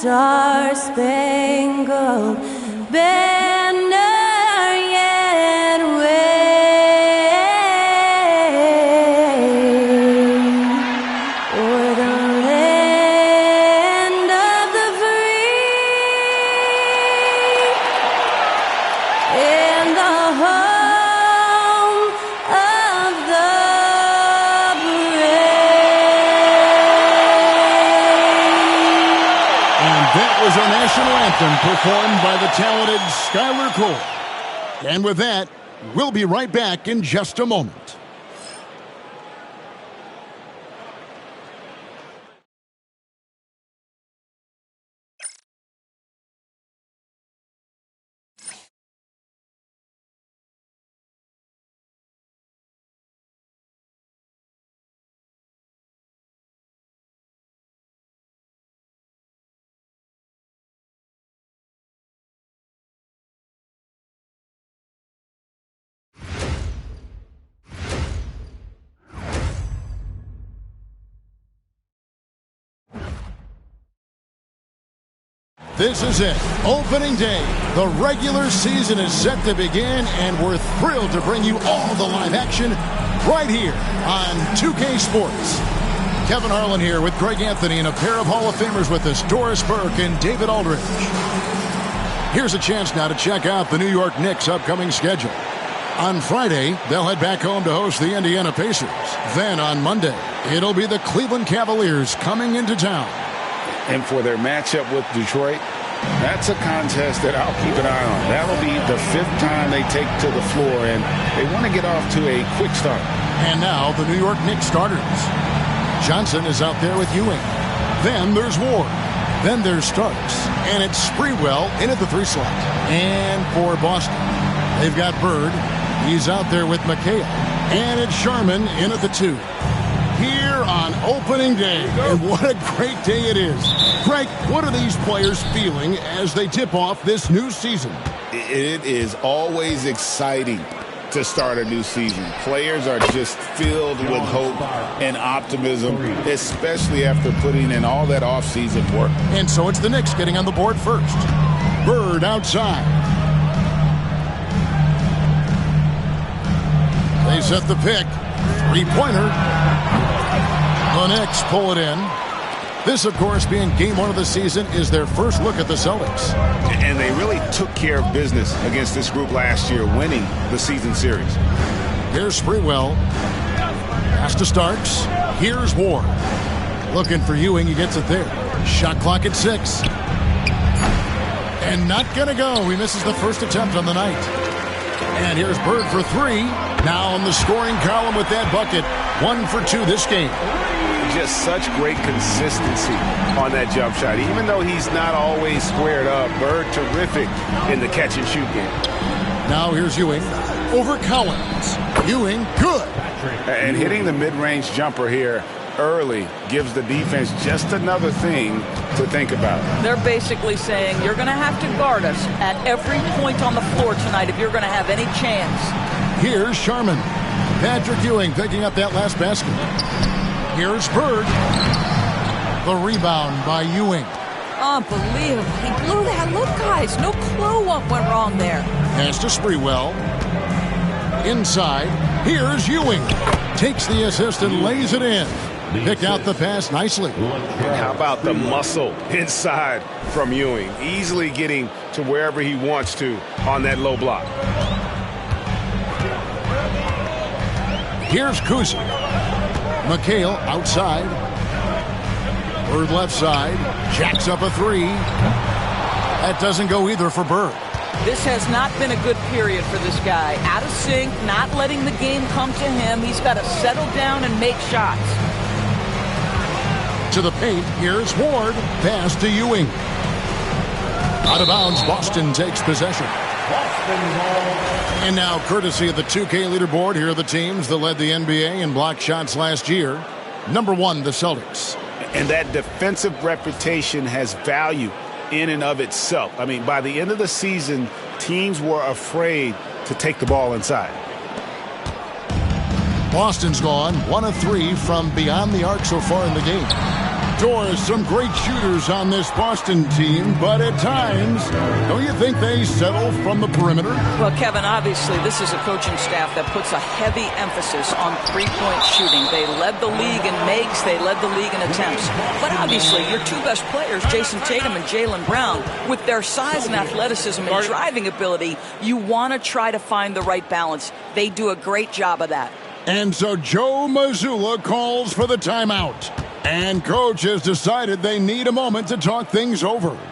star-spangled banner yet wave o'er the land of the free and the home of the That was our national anthem performed by the talented Skylar Cole. And with that, we'll be right back in just a moment. This is it. Opening day. The regular season is set to begin, and we're thrilled to bring you all the live action right here on 2K Sports. Kevin Harlan here with Greg Anthony and a pair of Hall of Famers with us, Doris Burke and David Aldridge. Here's a chance now to check out the New York Knicks' upcoming schedule. On Friday, they'll head back home to host the Indiana Pacers. Then on Monday, it'll be the Cleveland Cavaliers coming into town. And for their matchup with Detroit, that's a contest that I'll keep an eye on. That'll be the 5th time they take to the floor, and they want to get off to a quick start. And now the New York Knicks starters. Johnson is out there with Ewing. Then there's Ward. Then there's Starks. And it's Sprewell in at the 3 slot. And for Boston, they've got Bird. He's out there with McHale. And it's Sharman in at the 2. Here on opening day, and what a great day it is. Greg, what are these players feeling as they tip off this new season? It is always exciting to start a new season. Players are just filled with hope and optimism, especially after putting in all that offseason work. And so it's the Knicks getting on the board first. Bird outside. They set the pick. Three-pointer. The Knicks pull it in. This, of course, being game 1 of the season, is their first look at the Celtics. And they really took care of business against this group last year, winning the season series. Here's Sprewell. Pass to Starks. Here's Ward. Looking for Ewing. He gets it there. Shot clock at 6. And not going to go. He misses the first attempt on the night. And here's Bird for 3. Now in the scoring column with that bucket. 1 for 2 this game. Just such great consistency on that jump shot. Even though he's not always squared up, Bird terrific in the catch-and-shoot game. Now here's Ewing over Collins. Ewing, good. And hitting the mid-range jumper here early gives the defense just another thing to think about. They're basically saying you're going to have to guard us at every point on the floor tonight if you're going to have any chance. Here's Sharman. Patrick Ewing picking up that last basket. Here's Bird. The rebound by Ewing. Unbelievable. He blew that. Look, guys, no clue what went wrong there. Pass to Sprewell. Inside. Here's Ewing. Takes the assist and lays it in. Picked out the pass nicely. And how about the muscle inside from Ewing? Easily getting to wherever he wants to on that low block. Here's Kuzi. McHale outside. Bird left side. Jacks up a 3. That doesn't go either for Bird. This has not been a good period for this guy. Out of sync, not letting the game come to him. He's got to settle down and make shots. To the paint, here's Ward. Pass to Ewing. Out of bounds, Boston takes possession. And now, courtesy of the 2K leaderboard, here are the teams that led the NBA in block shots last year. Number 1, the Celtics. And that defensive reputation has value in and of itself. I mean, by the end of the season, teams were afraid to take the ball inside. Boston's gone 1 of 3 from beyond the arc so far in the game. Doris, some great shooters on this Boston team, but at times, don't you think they settle from the perimeter? Well, Kevin, obviously this is a coaching staff that puts a heavy emphasis on three-point shooting. They led the league in makes, they led the league in attempts. But obviously, your two best players, Jason Tatum and Jaylen Brown, with their size and athleticism and driving ability, you want to try to find the right balance. They do a great job of that. And so Joe Mazzulla calls for the timeout. And coach has decided they need a moment to talk things over. All right,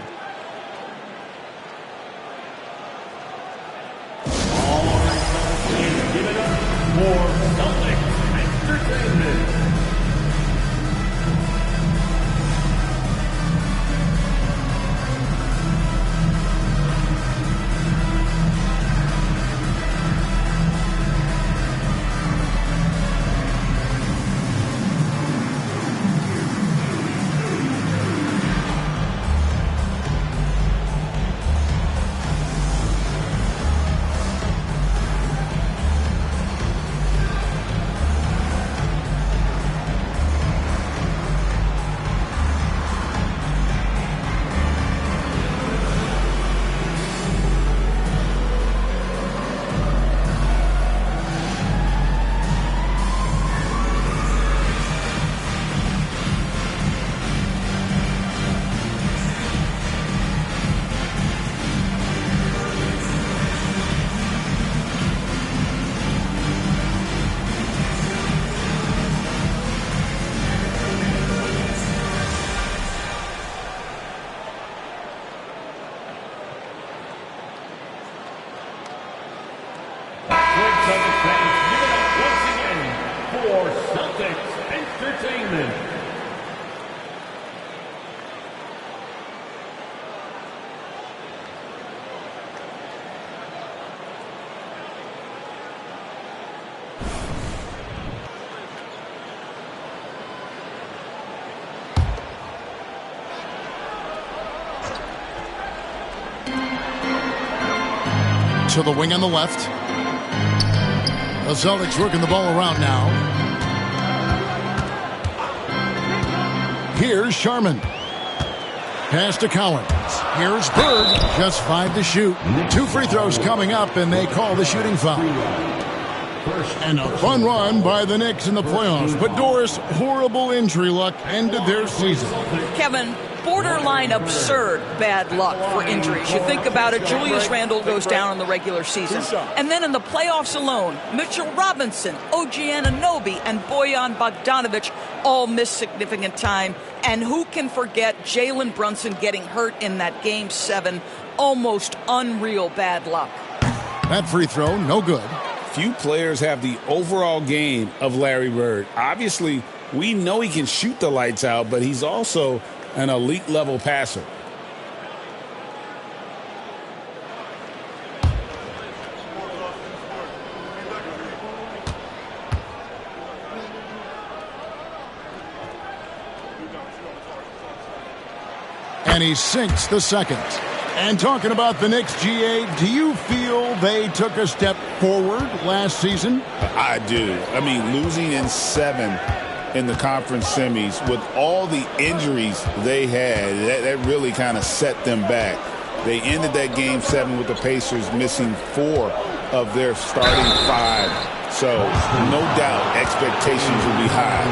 please give it up for Celtics Entertainment. To the wing on the left. The Celtics working the ball around now. Here's Sharman. Pass to Collins. Here's Bird. Just 5 to shoot. 2 free throws coming up, and they call the shooting foul. And a fun run by the Knicks in the playoffs. But Doris, horrible injury luck ended their season. Kevin, borderline absurd bad luck for injuries. You think about it, Julius Randle goes down in the regular season. And then in the playoffs alone, Mitchell Robinson, OG Anunoby, and Bojan Bogdanovic all missed significant time. And who can forget Jalen Brunson getting hurt in that Game 7? Almost unreal bad luck. That free throw, no good. Few players have the overall game of Larry Bird. Obviously, we know he can shoot the lights out, but he's also an elite-level passer. And he sinks the second. And talking about the Knicks, GA, do you feel they took a step forward last season? I do. I mean, losing in 7 in the conference semis with all the injuries they had, that really kind of set them back. They ended that Game 7 with the Pacers missing 4 of their starting 5. So, no doubt, expectations will be high.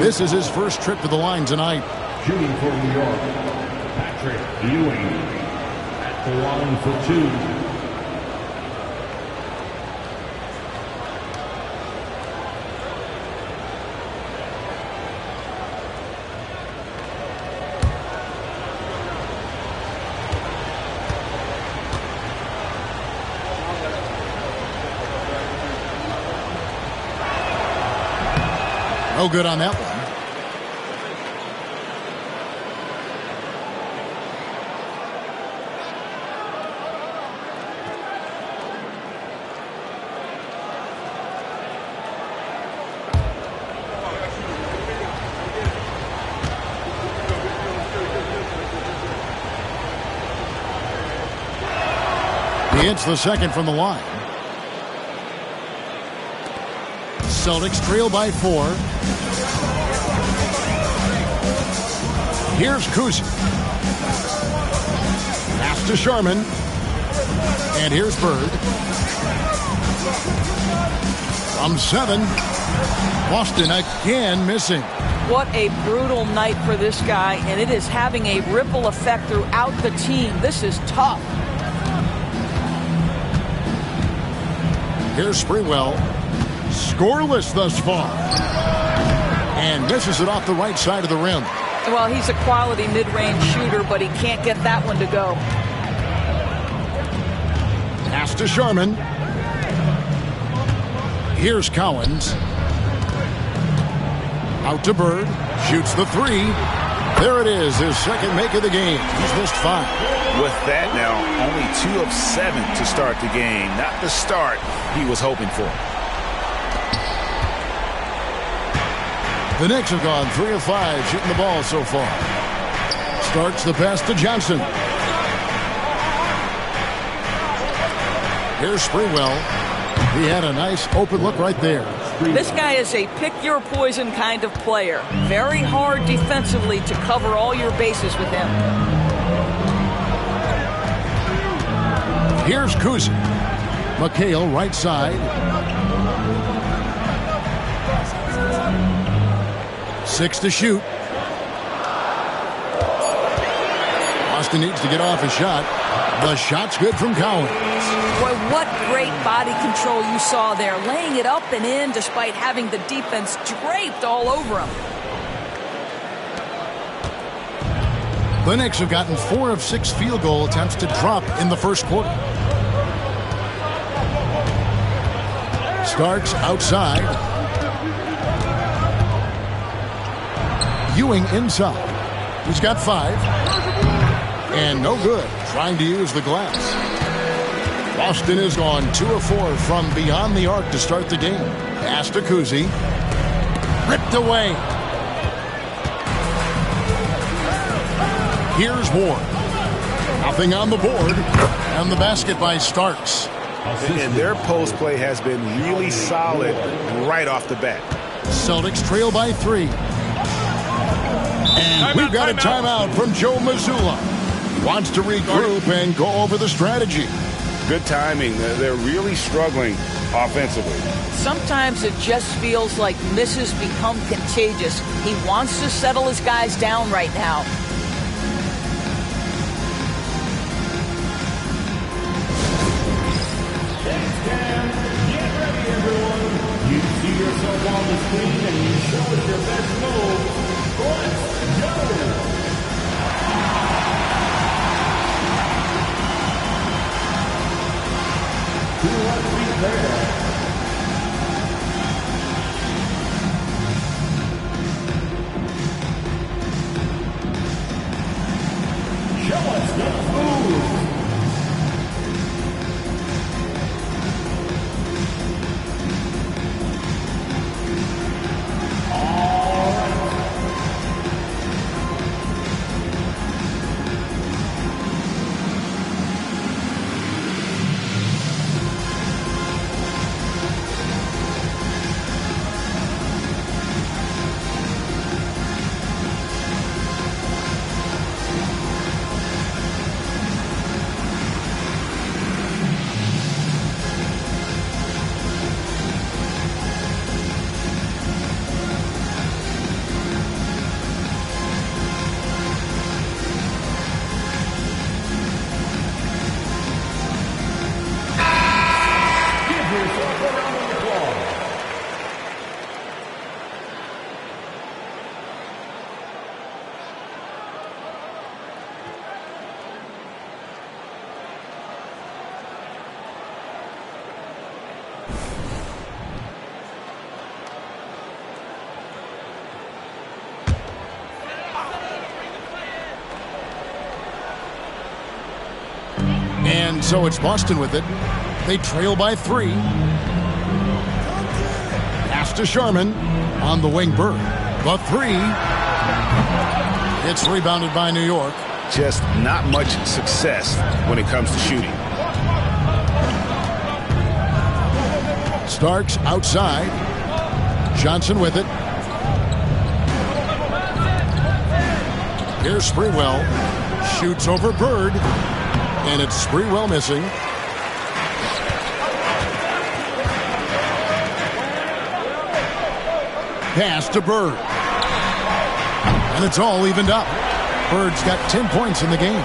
This is his first trip to the line tonight. Shooting for New York, Patrick Ewing at the line for 2. No good on that one. He hits the second from the line. Celtics trail by 4. Here's Kuzi. Pass to Sharman. And here's Bird. From 7. Boston again missing. What a brutal night for this guy, and it is having a ripple effect throughout the team. This is tough. Here's Sprewell. Scoreless thus far. And misses it off the right side of the rim. Well, he's a quality mid-range shooter, but he can't get that one to go. Pass to Sharman. Here's Collins. Out to Bird. Shoots the 3. There it is, his second make of the game. He's missed 5. With that now, only 2 of 7 to start the game. Not the start he was hoping for. The Knicks have gone 3 of 5 shooting the ball so far. Starts the pass to Johnson. Here's Sprewell. He had a nice open look right there. This guy is a pick-your-poison kind of player. Very hard defensively to cover all your bases with him. Here's Kuzi. McHale right side. 6 to shoot. Boston needs to get off a shot. The shot's good from Collins. Boy, what great body control you saw there. Laying it up and in despite having the defense draped all over him. The Knicks have gotten 4 of 6 field goal attempts to drop in the first quarter. Starks outside. Ewing inside. He's got 5. And no good. Trying to use the glass. Boston has gone 2 of 4 from beyond the arc to start the game. Pass to Kuzi. Ripped away. Here's Ward. Nothing on the board. And the basket by Starks. And their post play has been really solid right off the bat. Celtics trail by 3. And we've got a timeout from Joe Mazzulla. Wants to regroup and go over the strategy. Good timing. They're really struggling offensively. Sometimes it just feels like misses become contagious. He wants to settle his guys down right now. Get ready, everyone. You see yourself on the screen and you show us your best move. Let's go. Let's prepare. Show us the move. And so it's Boston with it. They trail by 3. Pass to Sharman. On the wing, Bird. The 3. It's rebounded by New York. Just not much success when it comes to shooting. Starks outside. Johnson with it. Here's Sprewell. Shoots over Bird. And it's Sprewell missing. Pass to Bird. And it's all evened up. Bird's got 10 points in the game.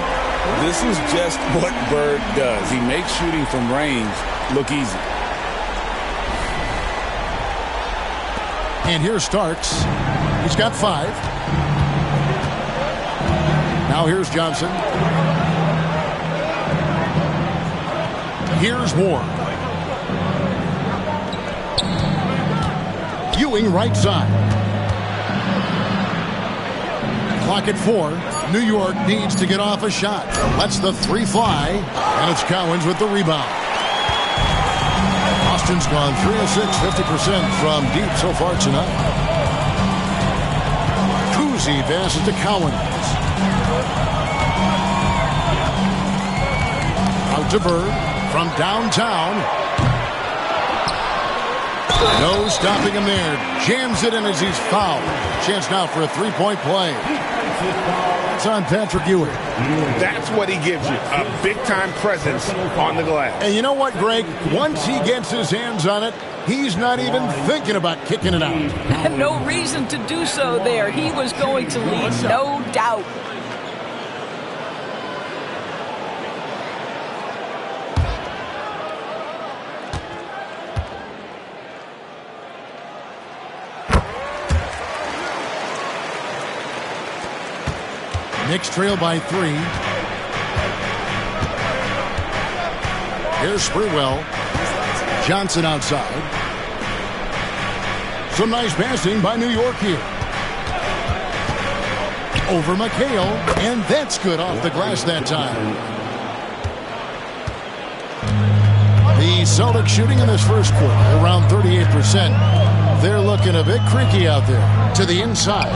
This is just what Bird does. He makes shooting from range look easy. And here's Starks. He's got 5. Now here's Johnson. Here's Ward. Ewing right side. Clock at 4. New York needs to get off a shot. Lets the 3 fly. And it's Cowens with the rebound. Boston's gone 3 of 6, 50% from deep so far tonight. Cousy passes to Cowens. Out to Bird from downtown. No stopping him there. Jams it in as he's fouled. Chance now for a 3-point play. It's on Patrick Ewing. That's what he gives you, a big-time presence on the glass. And you know what, Greg? Once he gets his hands on it, he's not even thinking about kicking it out. No reason to do so there. He was going to lead, no doubt. Knicks trail by 3. Here's Sprewell. Johnson outside. Some nice passing by New York here. Over McHale, and that's good off the glass that time. The Celtics shooting in this first quarter around 38%. They're looking a bit creaky out there. To the inside.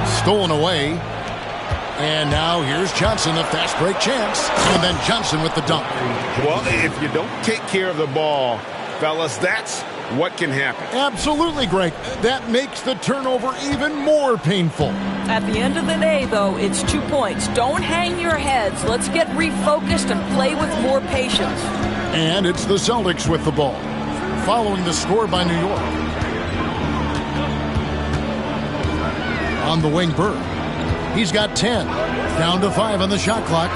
Stolen away. And now here's Johnson, a fast break chance. And then Johnson with the dunk. Well, if you don't take care of the ball, fellas, that's what can happen. Absolutely, Greg. That makes the turnover even more painful. At the end of the day, though, it's 2 points. Don't hang your heads. Let's get refocused and play with more patience. And it's the Celtics with the ball, following the score by New York. On the wing, Bird. He's got 10. Down to 5 on the shot clock.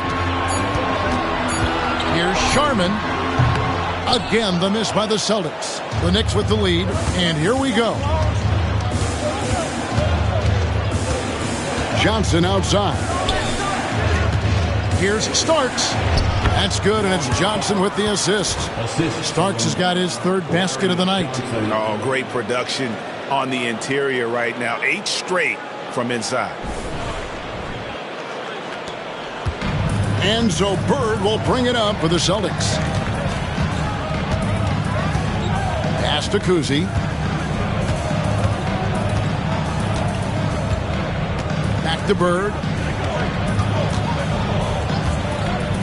Here's Sharman. Again, the miss by the Celtics. The Knicks with the lead. And here we go. Johnson outside. Here's Starks. That's good, and it's Johnson with the assist. Starks has got his 3rd basket of the night. Oh, great production on the interior right now. 8 straight from inside. And so Bird will bring it up for the Celtics. Pass to Cousy. Back to Bird.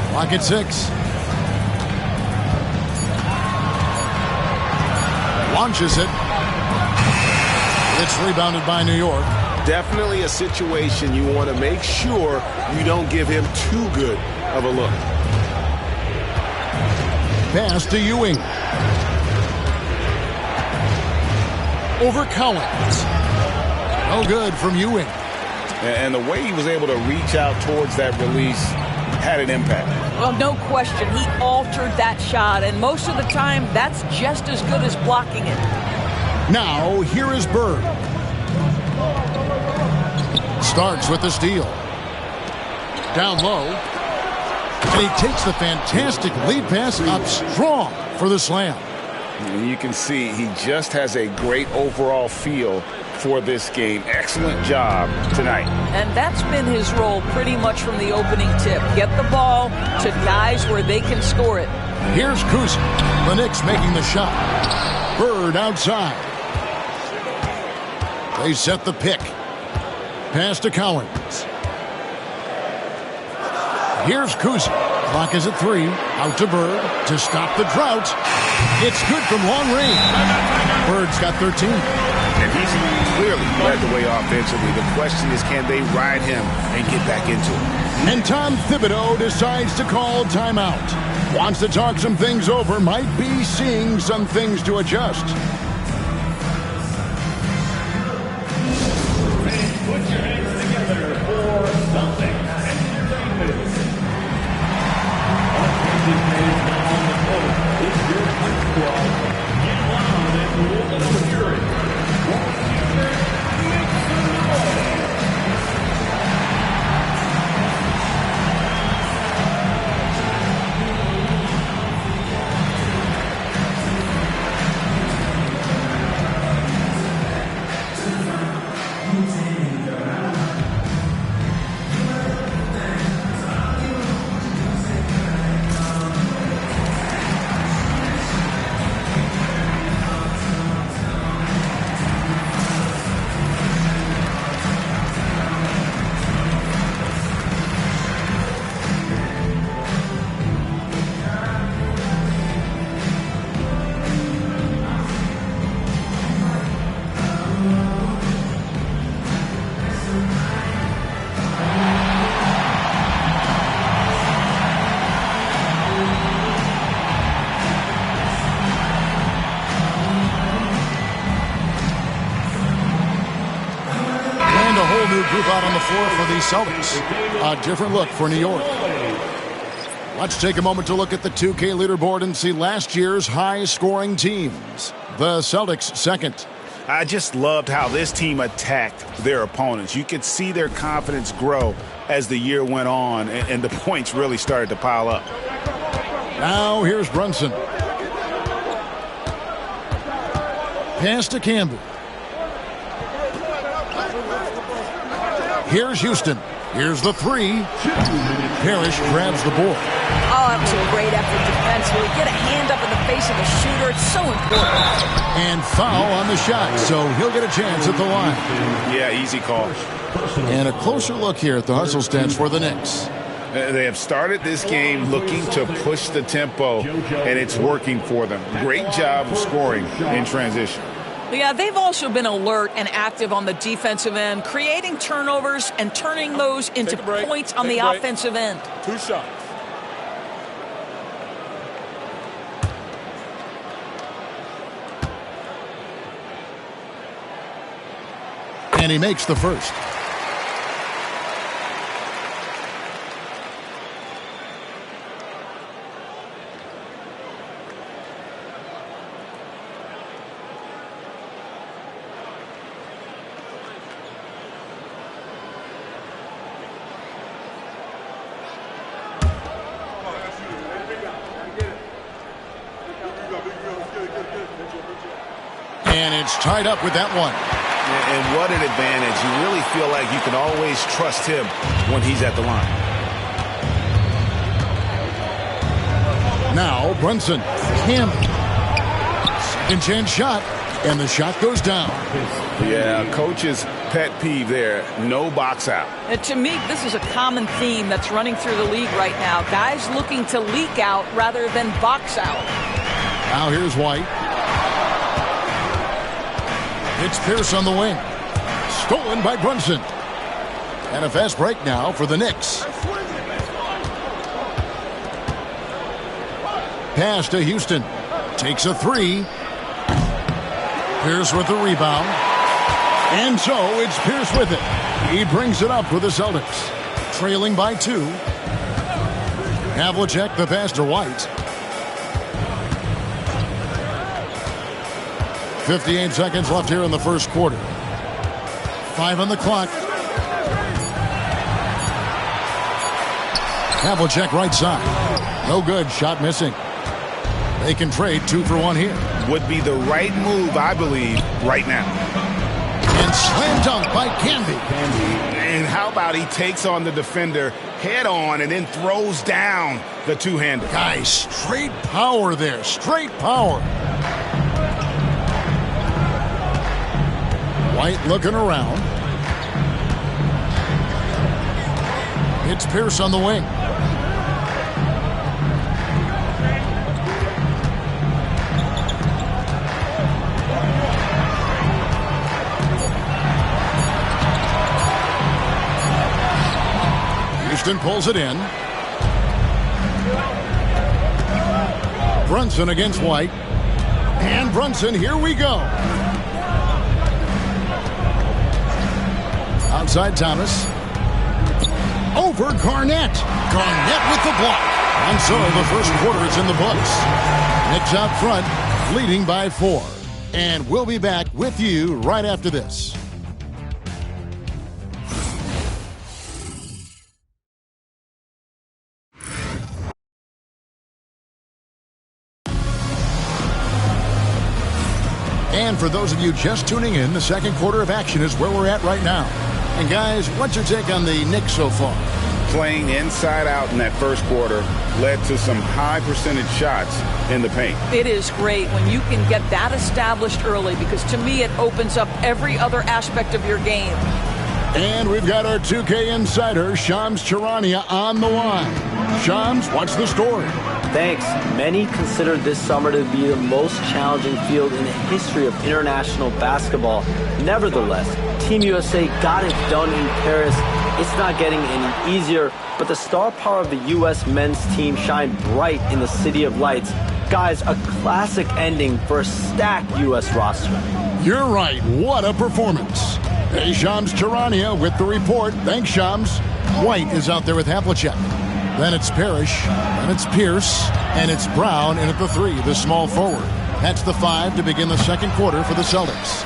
Clock at 6. Launches it. It's rebounded by New York. Definitely a situation you want to make sure you don't give him too good of a look. Pass to Ewing. Over Cowens. No good from Ewing. And the way he was able to reach out towards that release had an impact. Well, no question. He altered that shot, and most of the time, that's just as good as blocking it. Now, here is Bird. Starks with the steal. Down low. And he takes the fantastic lead pass up strong for the slam. And you can see he just has a great overall feel for this game. Excellent job tonight. And that's been his role pretty much from the opening tip. Get the ball to guys where they can score it. Here's Cousy. The Knicks making the shot. Bird outside. They set the pick. Pass to Cowens. Here's Cousy. Clock is at 3. Out to Bird to stop the drought. It's good from long range. Bird's got 13. And he's clearly led the way offensively. The question is, can they ride him and get back into it? And Tom Thibodeau decides to call timeout. Wants to talk some things over, might be seeing some things to adjust. Put your hands together for Celtics Entertainment. On the court, it's your home squad. Get loud and let them hear it. For Houston, make some noise. Group out on the floor for the Celtics. A different look for New York. Let's take a moment to look at the 2K leaderboard and see last year's high-scoring teams. The Celtics second. I just loved how this team attacked their opponents. You could see their confidence grow as the year went on, and the points really started to pile up. Now here's Brunson. Pass to Campbell. Here's Houston. Here's the three. Parrish grabs the board. Oh, that was a great effort defensively. Get a hand up in the face of the shooter. It's so important. And foul on the shot, so he'll get a chance at the line. Yeah, easy call. And a closer look here at the hustle stance for the Knicks. They have started this game looking to push the tempo, and it's working for them. Great job of scoring in transition. Yeah, they've also been alert and active on the defensive end, creating turnovers and turning those into points on the offensive end. 2 shots. And he makes the first. And it's tied up with that one. And what an advantage. You really feel like you can always trust him when he's at the line. Now Brunson. Campbell. Second chance shot. And the shot goes down. Yeah, coach's pet peeve there. No box out. And to me, this is a common theme that's running through the league right now. Guys looking to leak out rather than box out. Now here's White. It's Pierce on the wing. Stolen by Brunson. And a fast break now for the Knicks. Pass to Houston. Takes a three. Pierce with the rebound. And so it's Pierce with it. He brings it up with the Celtics. Trailing by 2. Havlicek the pass to White. 58 seconds left here in the first quarter. 5 on the clock. Havlicek right side. No good. Shot missing. They can trade 2 for 1 here. Would be the right move, I believe, right now. And slam dunk by Camby. And how about he takes on the defender head on and then throws down the two-hander. Guys, straight power there. Straight power. White looking around. It's Pierce on the wing. Houston pulls it in. Brunson against White. And Brunson, here we go. Outside Thomas. Over Garnett. Garnett with the block. And so the first quarter is in the books. Knicks out front, leading by 4. And we'll be back with you right after this. And for those of you just tuning in, the second quarter of action is where we're at right now. And guys, what's your take on the Knicks so far? Playing inside out in that first quarter led to some high percentage shots in the paint. It is great when you can get that established early, because to me it opens up every other aspect of your game. And we've got our 2K insider, Shams Charania, on the line. Shams, what's the story? Thanks. Many consider this summer to be the most challenging field in the history of international basketball. Nevertheless, Team USA got it done in Paris. It's not getting any easier, but the star power of the U.S. men's team shined bright in the City of Lights. Guys, a classic ending for a stacked U.S. roster. You're right. What a performance. Hey, Shams Charania with the report. Thanks, Shams. White is out there with Havlicek. Then it's Parrish, and it's Pierce, and it's Brown in at the 3, the small forward. That's the 5 to begin the second quarter for the Celtics.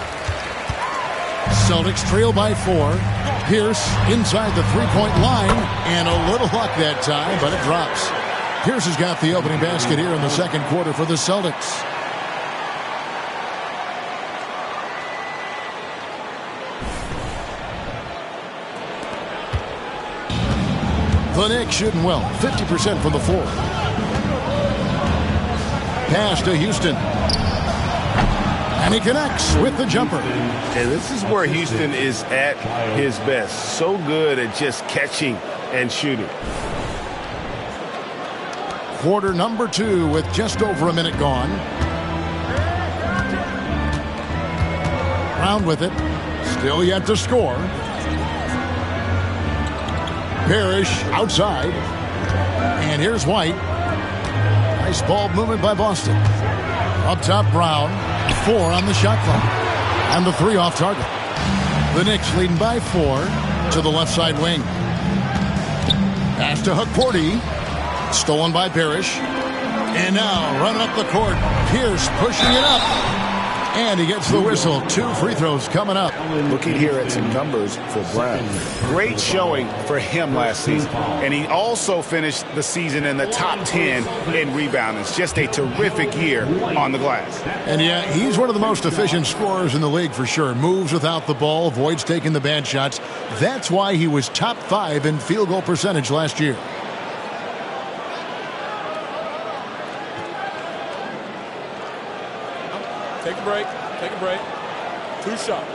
Celtics trail by 4. Pierce inside the three-point line, and a little luck that time, but it drops. Pierce has got the opening basket here in the second quarter for the Celtics. The Knicks shooting well, 50% from the floor. Pass to Houston. And he connects with the jumper. And this is where Houston is at his best. So good at just catching and shooting. Quarter number 2 with just over a minute gone. Brown with it. Still yet to score. Parrish outside. And here's White. Nice ball movement by Boston. Up top, Brown. 4 on the shot clock. And the 3 off target. The Knicks leading by 4 to the left side wing. Pass to Hukporti. Stolen by Parrish. And now running up the court. Pierce pushing it up. And he gets the whistle. 2 free throws coming up. Looking here at some numbers for Brown. Great showing for him last season. And he also finished the season in the top 10 in rebounding. It's just a terrific year on the glass. And yeah, he's one of the most efficient scorers in the league for sure. Moves without the ball, avoids taking the bad shots. That's why he was top 5 in field goal percentage last year. Take a break. Take a break. 2 shots.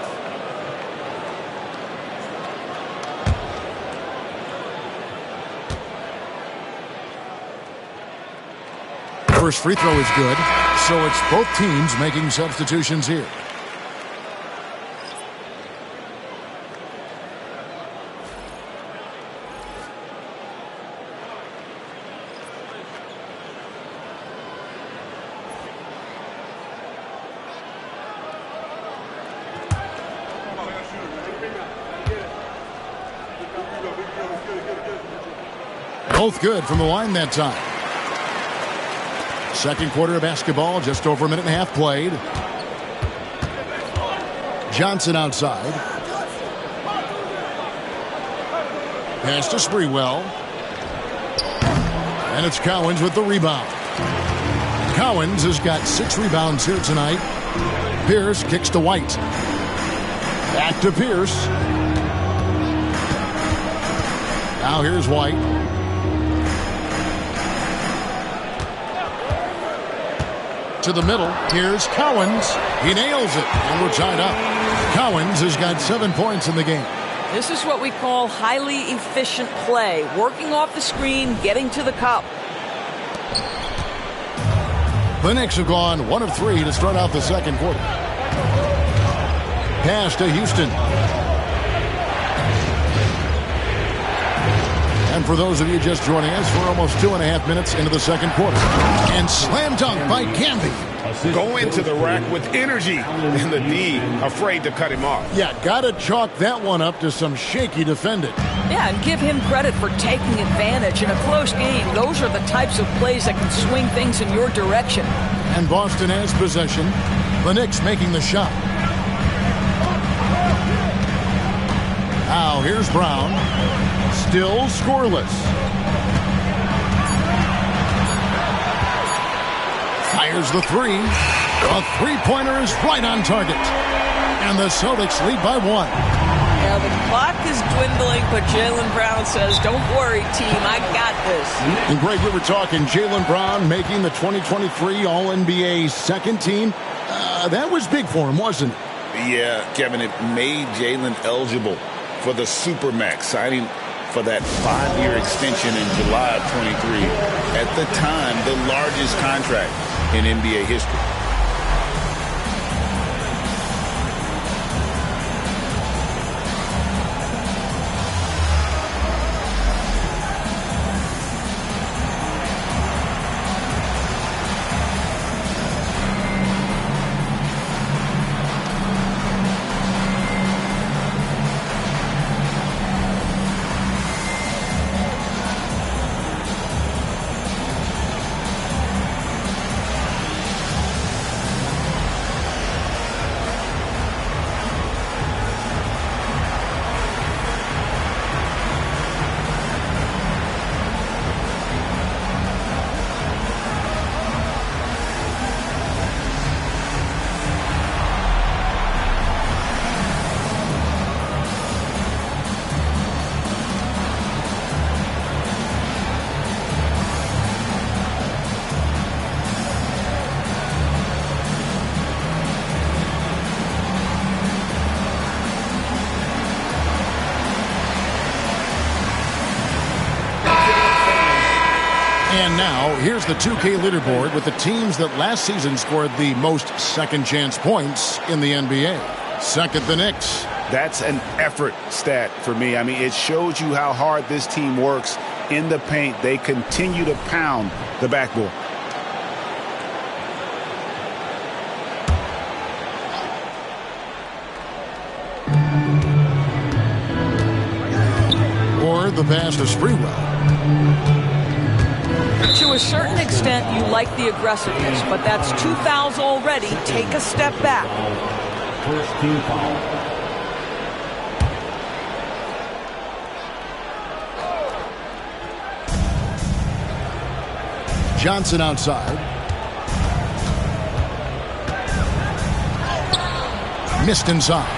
First free throw is good, so it's both teams making substitutions here. Both good from the line that time. Second quarter of basketball, just over a minute and a half played. Johnson outside. Pass to Sprewell. And it's Cowens with the rebound. Cowens has got 6 rebounds here tonight. Pierce kicks to White. Back to Pierce. Now here's White. To the middle. Here's Cowens. He nails it. And we're tied up. Cowens has got 7 points in the game. This is what we call highly efficient play. Working off the screen, getting to the cup. The Knicks have gone 1 of 3 to start out the second quarter. Pass to Houston. And for those of you just joining us, we're almost 2.5 minutes into the second quarter. And slam dunk by Gamby. Going to the rack with energy, and the D afraid to cut him off. Yeah, gotta chalk that one up to some shaky defending. Yeah, and give him credit for taking advantage in a close game. Those are the types of plays that can swing things in your direction. And Boston has possession. The Knicks making the shot. Now here's Brown. Still scoreless. Fires the three. A three-pointer is right on target. And the Celtics lead by 1. Now the clock is dwindling, but Jaylen Brown says, don't worry, team, I got this. And Greg, we were talking Jaylen Brown making the 2023 All-NBA second team. That was big for him, wasn't it? Yeah, Kevin, it made Jaylen eligible for the Supermax, signing for that 5-year extension in July of 23. At the time, the largest contract in NBA history. And now, here's the 2K leaderboard with the teams that last season scored the most second-chance points in the NBA. Second, the Knicks. That's an effort stat for me. I mean, it shows you how hard this team works in the paint. They continue to pound the backboard. Or the pass to Sprewell. To a certain extent, you like the aggressiveness, but that's 2 fouls already. Take a step back. First team foul. Johnson outside. Missed inside.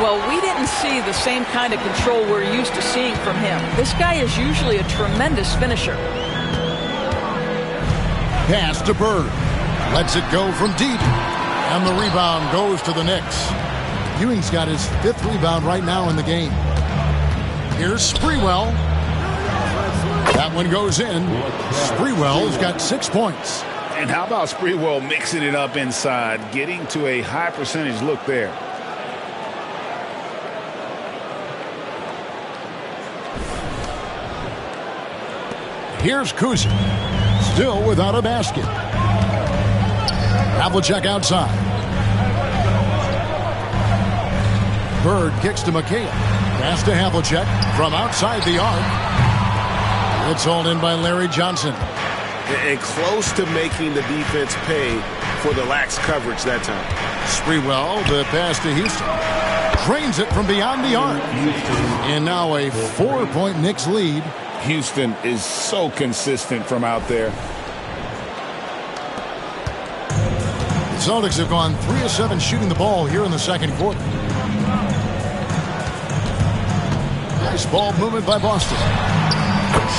Well, we didn't see the same kind of control we're used to seeing from him. This guy is usually a tremendous finisher. Pass to Bird. Lets it go from deep. And the rebound goes to the Knicks. Ewing's got his 5th rebound right now in the game. Here's Sprewell. That one goes in. Sprewell's got 6 points. And how about Sprewell mixing it up inside, getting to a high percentage look there. Here's Kuzin. Still without a basket. Havlicek outside. Bird kicks to McHale. Pass to Havlicek from outside the arc. It's hauled in by Larry Johnson. And close to making the defense pay for the lax coverage that time. Sprewell, the pass to Houston. Drains it from beyond the arc. And now a 4-point Knicks lead. Houston is so consistent from out there. The Celtics have gone 3 of 7 shooting the ball here in the second quarter. Nice ball movement by Boston.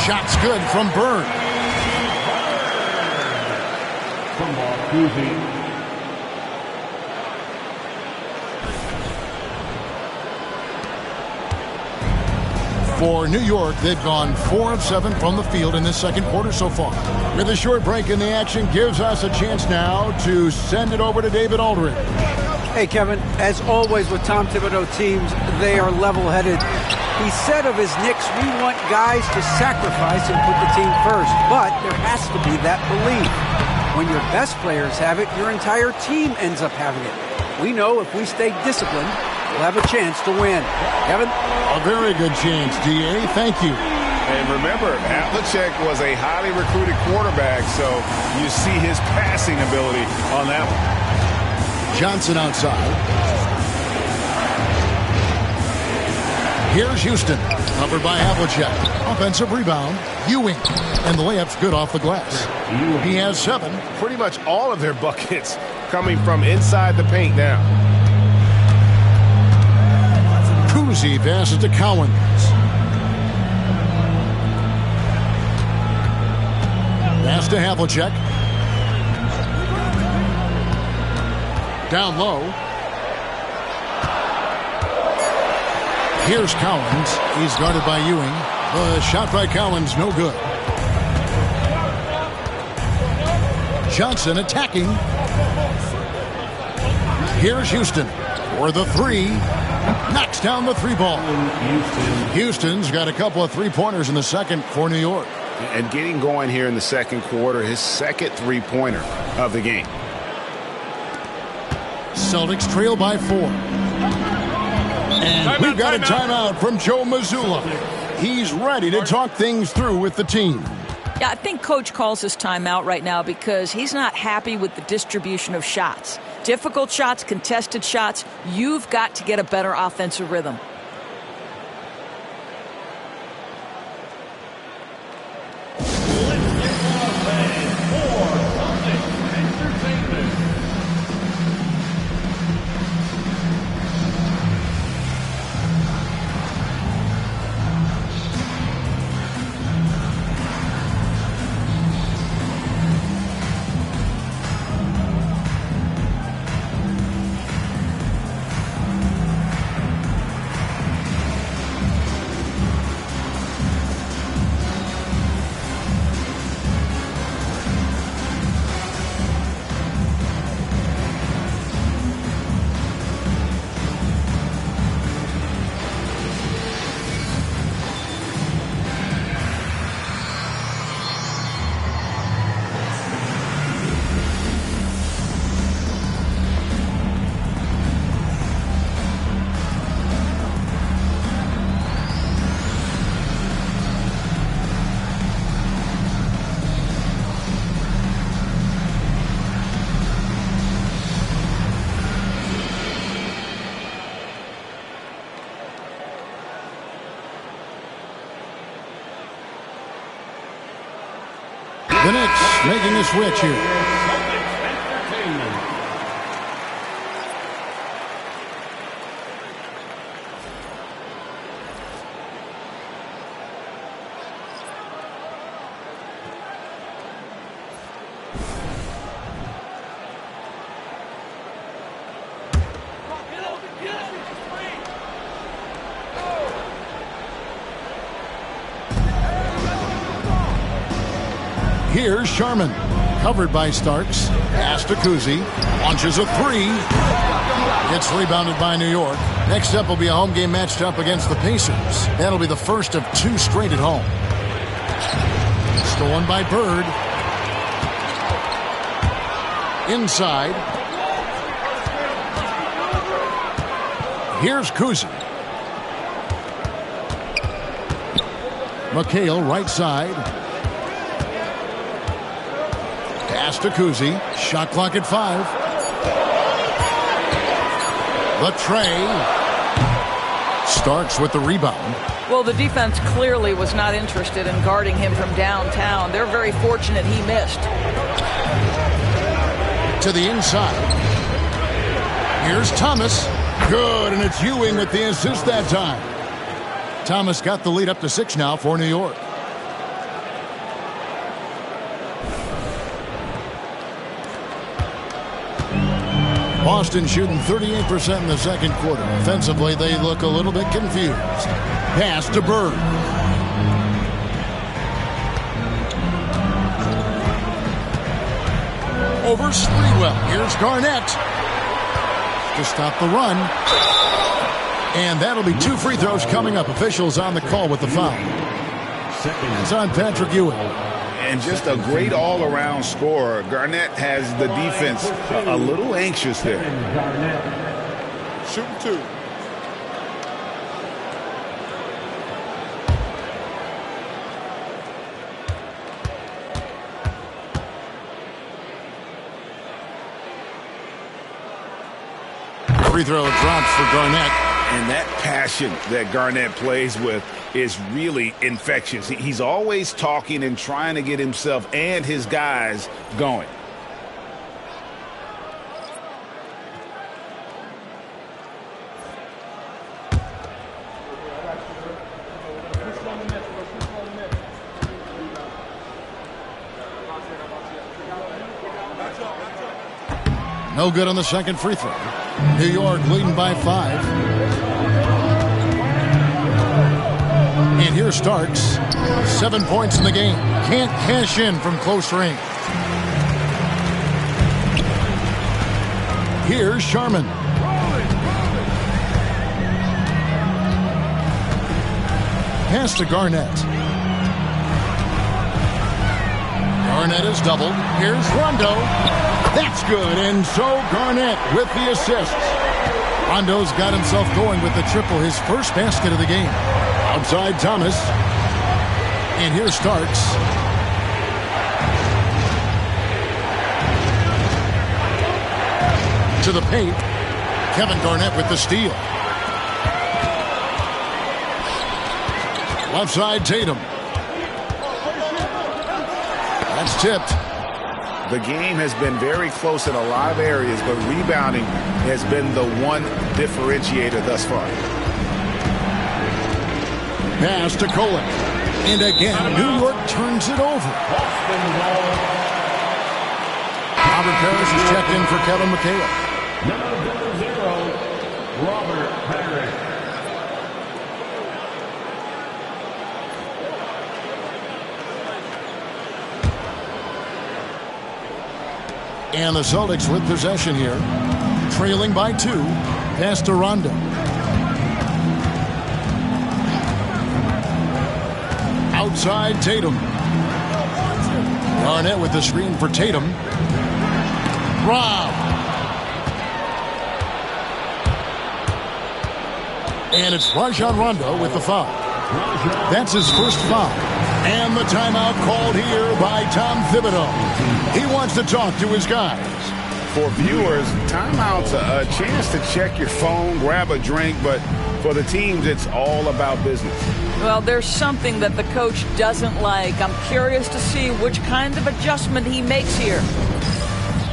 Shot's good from Bird. From Kuzin. For New York, they've gone 4 of 7 from the field in this second quarter so far. With a short break in the action, gives us a chance now to send it over to David Aldridge. Hey, Kevin, as always with Tom Thibodeau teams, they are level-headed. He said of his Knicks, we want guys to sacrifice and put the team first, but there has to be that belief. When your best players have it, your entire team ends up having it. We know if we stay disciplined, we'll have a chance to win. Kevin? A very good chance, D.A. Thank you. And remember, Havlicek was a highly recruited quarterback, so you see his passing ability on that one. Johnson outside. Here's Houston, covered by Havlicek. Offensive rebound, Ewing, and the layup's good off the glass. He has 7. Pretty much all of their buckets coming from inside the paint now. Kuzi passes to Cowens. Pass to Havlicek. Down low. Here's Cowens. He's guarded by Ewing. The shot by Cowens, no good. Johnson attacking. Here's Houston for the 3. Knocks down the 3 ball. Houston's got a couple of 3-pointers in the second for New York. And getting going here in the second quarter, his second 3-pointer of the game. Celtics trail by 4. And we've got a timeout from Joe Mazzulla. He's ready to talk things through with the team. Yeah, I think Coach calls this timeout right now because he's not happy with the distribution of shots. Difficult shots, contested shots. You've got to get a better offensive rhythm. The Knicks making a switch here. Here's Sharman, covered by Starks. Pass to Kuzi, launches a 3. Gets rebounded by New York. Next up will be a home game matched up against the Pacers. That'll be the first of 2 straight at home. Stolen by Bird. Inside. Here's Kuzi. McHale right side. Pass to Kuzi. Shot clock at 5. The tray. Starks with the rebound. Well, the defense clearly was not interested in guarding him from downtown. They're very fortunate he missed. To the inside. Here's Thomas. Good, and it's Ewing with the assist that time. Thomas got the lead up to 6 now for New York. Boston shooting 38% in the second quarter. Offensively, they look a little bit confused. Pass to Bird. Over Sprewell. Here's Garnett to stop the run. And that'll be 2 free throws coming up. Officials on the call with the foul. It's on Patrick Ewing. And just a great all-around scorer. Garnett has the defense a little anxious there. Shooting 2. Free throw drops for Garnett. And that passion that Garnett plays with is really infectious. He's always talking and trying to get himself and his guys going. No good on the second free throw. New York leading by 5. And here Starks. 7 points in the game. Can't cash in from close range. Here's Sharman. Pass to Garnett. Garnett is doubled. Here's Rondo. That's good. And so Garnett with the assists. Rondo's got himself going with the triple, his first basket of the game. Outside Thomas. And here Starks. To the paint. Kevin Garnett with the steal. Left side Tatum. That's tipped. The game has been very close in a lot of areas, but rebounding has been the one differentiator thus far. Pass to Kolek. And again, New York turns it over. Robert Parrish is checked in for Kevin McHale. Number 0, Robert Parrish. And the Celtics with possession here. Trailing by 2. Pass to Rondo. Outside Tatum. Garnett with the screen for Tatum. Rob. And it's Rajon Rondo with the foul. That's his first foul. And the timeout called here by Tom Thibodeau. He wants to talk to his guys. For viewers, timeout's a chance to check your phone, grab a drink, but for the teams, it's all about business. Well, there's something that the coach doesn't like. I'm curious to see which kind of adjustment he makes here.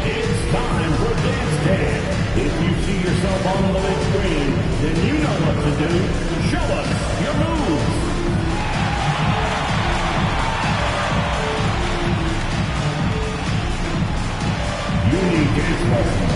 It's time for Dance Dance. If you see yourself on the big screen, then you know what to do. Show us your moves. You need dance lessons.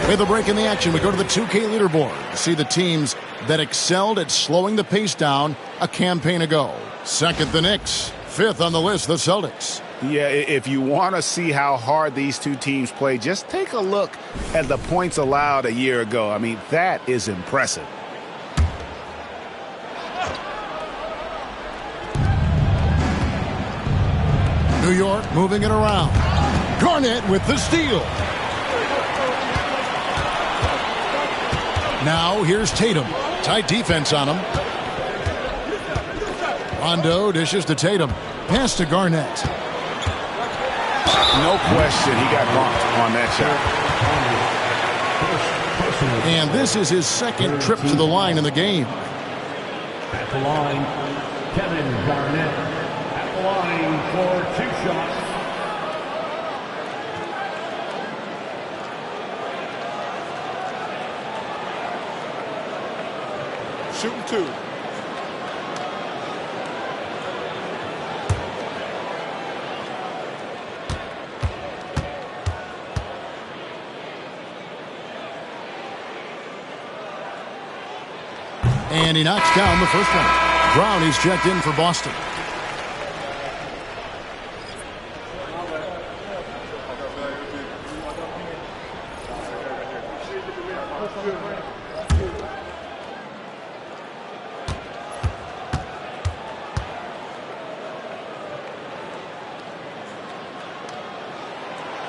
With a break in the action, we go to the 2K leaderboard to see the teams that excelled at slowing the pace down a campaign ago. Second, the Knicks. Fifth on the list, the Celtics. Yeah, if you want to see how hard these two teams play, just take a look at the points allowed a year ago. I mean, that is impressive. New York moving it around. Garnett with the steal. Now here's Tatum. Tight defense on him. Rondo dishes to Tatum. Pass to Garnett. No question he got bumped on that shot. And this is his second trip to the line in the game. At the line, Kevin Garnett. At the line for 2 shots. Shooting 2. And he knocks down the first one. Brown is checked in for Boston.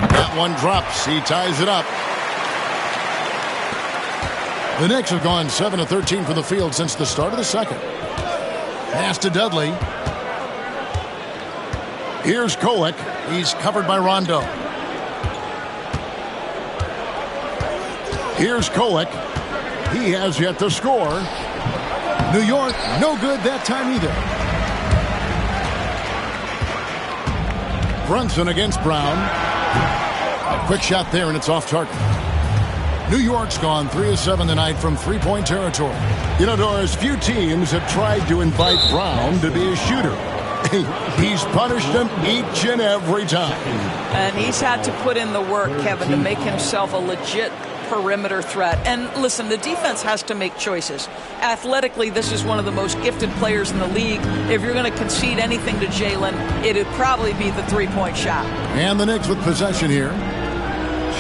That one drops. He ties it up. The Knicks have gone 7 of 13 from the field since the start of the second. Pass to Dudley. Here's Kolek. He's covered by Rondo. Here's Kolek. He has yet to score. New York, no good that time either. Brunson against Brown. A quick shot there, and it's off target. New York's gone 3 of 7 tonight from three-point territory. You know, Doris, few teams have tried to invite Brown to be a shooter. He's punished them each and every time. And he's had to put in the work, Kevin, to make himself a legit perimeter threat. And listen, the defense has to make choices. Athletically, this is one of the most gifted players in the league. If you're going to concede anything to Jalen, it'd probably be the three-point shot. And the Knicks with possession here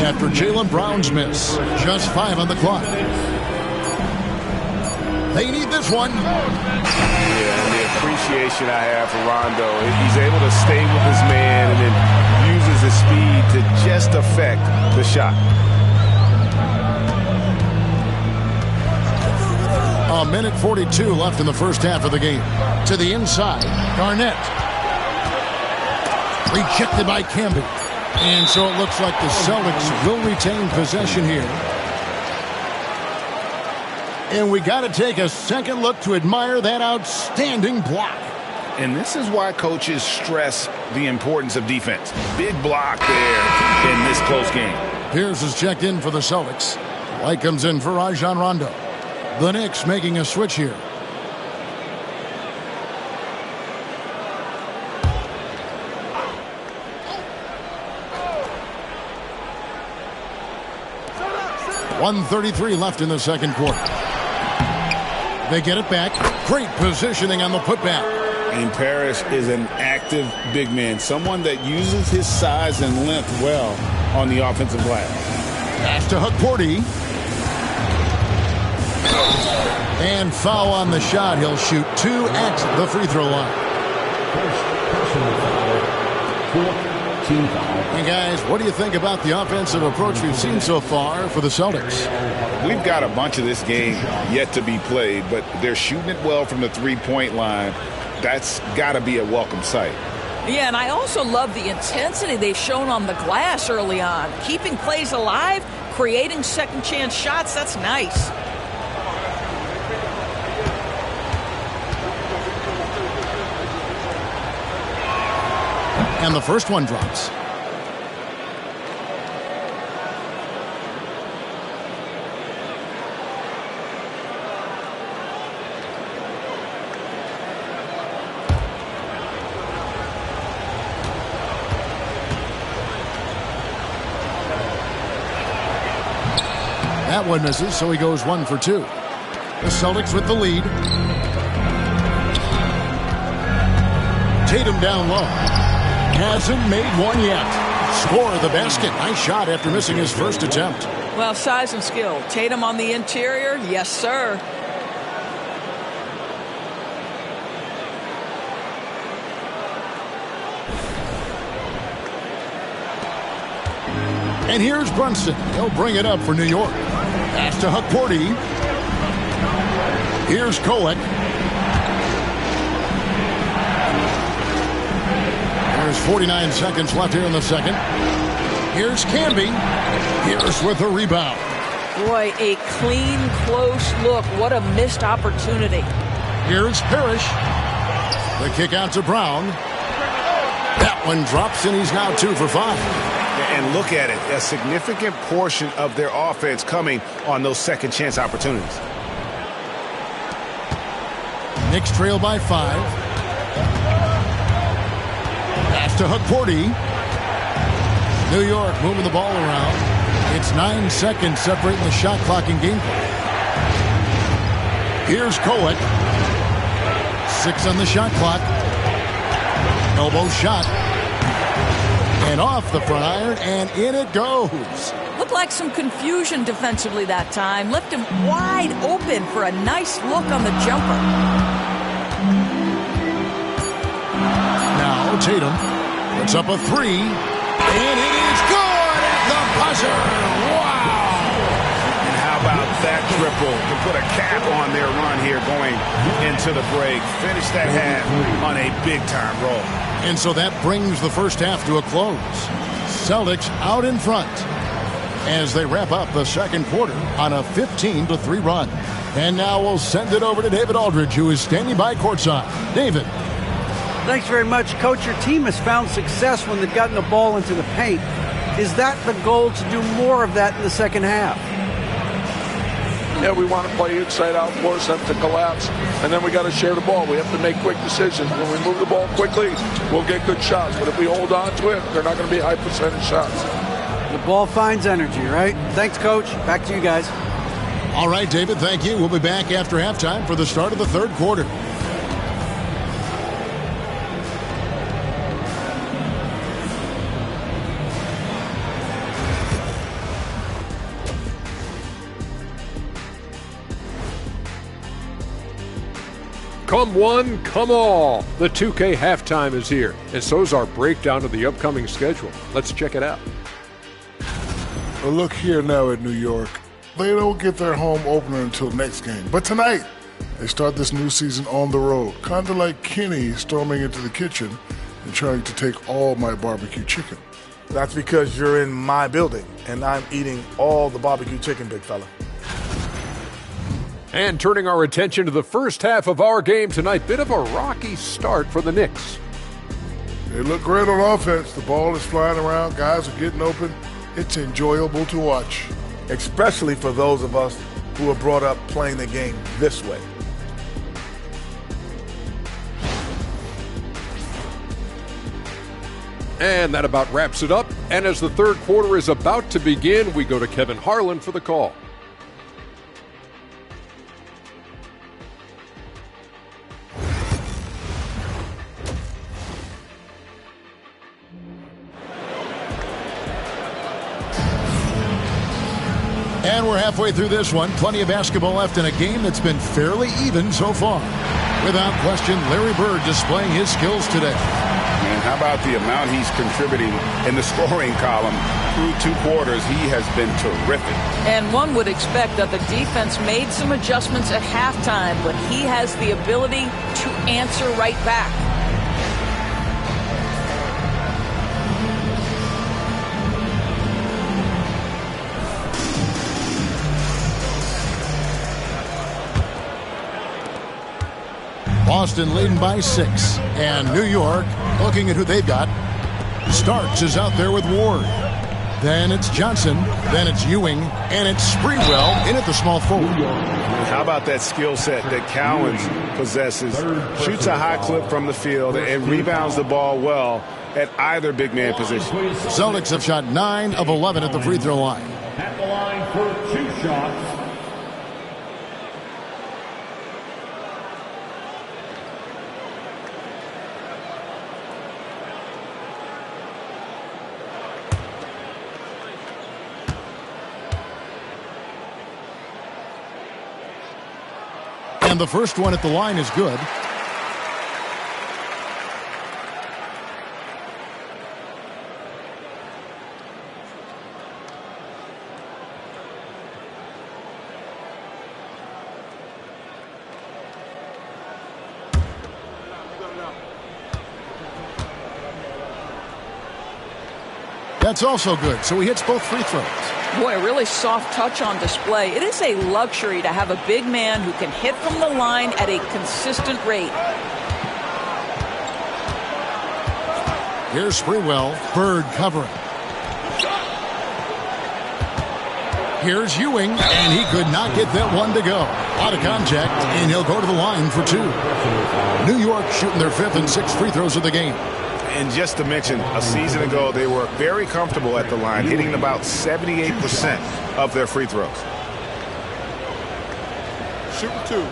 after Jaylen Brown's miss. Just 5 on the clock. They need this one. Yeah, and the appreciation I have for Rondo. He's able to stay with his man and then uses his speed to just affect the shot. A minute 42 left in the first half of the game. To the inside, Garnett. Rejected by Camby. And so it looks like the Celtics will retain possession here. And we got to take a second look to admire that outstanding block. And this is why coaches stress the importance of defense. Big block there in this close game. Pierce is checked in for the Celtics. White comes in for Rajon Rondo. The Knicks making a switch here. .133 left in the second quarter. They get it back. Great positioning on the putback. And Paris is an active big man, someone that uses his size and length well on the offensive glass. Pass to Hukporti. And foul on the shot. He'll shoot 2 at the free throw line. And guys, what do you think about the offensive approach we've seen so far for the Celtics? We've got a bunch of this game yet to be played, but they're shooting it well from the three-point line. That's got to be a welcome sight. Yeah, and I also love the intensity they've shown on the glass early on. Keeping plays alive, creating second chance shots, that's nice. And the first one drops. That one misses, so he goes 1 for 2. The Celtics with the lead. Tatum down low. Hasn't made one yet. Score the basket. Nice shot after missing his first attempt. Well, size and skill. Tatum on the interior. Yes, sir. And here's Brunson. He'll bring it up for New York. Pass to Hukporti. Here's Kolek. There's 49 seconds left here in the second. Here's Canby. Here's with a rebound. Boy, a clean, close look. What a missed opportunity. Here's Parrish. The kick out to Brown. That one drops, and he's now 2 for 5. And look at it. A significant portion of their offense coming on those second chance opportunities. Knicks trail by 5. Pass to Hukporty. New York moving the ball around. It's 9 seconds separating the shot clock and game clock. Here's Kolek. 6 on the shot clock. Elbow shot. And off the front iron, and in it goes. Looked like some confusion defensively that time. Left him wide open for a nice look on the jumper. Now Tatum puts up a 3, and it is good at the buzzer. Wow! And how about that triple to put a cap on their run here going into the break. Finish that half on a big-time roll. And so that brings the first half to a close. Celtics out in front as they wrap up the second quarter on a 15-3 run. And now we'll send it over to David Aldridge, who is standing by courtside. David. Thanks very much, Coach. Your team has found success when they've gotten the ball into the paint. Is that the goal, to do more of that in the second half? Yeah, we want to play inside out, force them to collapse, and then we got to share the ball. We have to make quick decisions. When we move the ball quickly, we'll get good shots. But if we hold on to it, they're not going to be high percentage shots. The ball finds energy, right? Thanks, Coach. Back to you guys. All right, David, thank you. We'll be back after halftime for the start of the third quarter. Come one, come all. The 2K halftime is here, and so is our breakdown of the upcoming schedule. Let's check it out. Well, look here now at New York. They don't get their home opener until next game. But tonight, they start this new season on the road, kind of like Kenny storming into the kitchen and trying to take all my barbecue chicken. That's because you're in my building, and I'm eating all the barbecue chicken, big fella. And turning our attention to the first half of our game tonight, bit of a rocky start for the Knicks. They look great on offense. The ball is flying around. Guys are getting open. It's enjoyable to watch. Especially for those of us who are brought up playing the game this way. And that about wraps it up. And as the third quarter is about to begin, we go to Kevin Harlan for the call. And we're halfway through this one. Plenty of basketball left in a game that's been fairly even so far. Without question, Larry Bird displaying his skills today. And how about the amount he's contributing in the scoring column? Through 2 quarters, he has been terrific. And one would expect that the defense made some adjustments at halftime, but he has the ability to answer right back. Boston leading by 6. And New York, looking at who they've got. Starks is out there with Ward. Then it's Johnson. Then it's Ewing. And it's Sprewell in at the small forward. How about that skill set that Cowens possesses? Shoots a high clip from the field and rebounds the ball well at either big man position. Celtics have shot 9 of 11 at the free throw line. At the line for 2 shots. And the first one at the line is good. That's also good, so he hits both free throws. Boy, a really soft touch on display. It is a luxury to have a big man who can hit from the line at a consistent rate. Here's Sprewell. Bird covering. Here's Ewing, and he could not get that one to go. A lot of contact, and he'll go to the line for 2. New York shooting their 5th and 6th free throws of the game. And just to mention, a season ago, they were very comfortable at the line, hitting about 78% of their free throws. Shooting 2.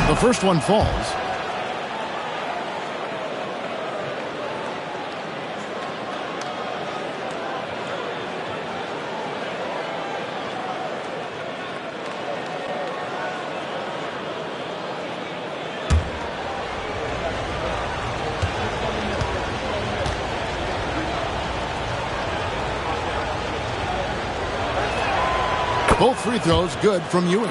The first one falls. Both free throws good from Ewing.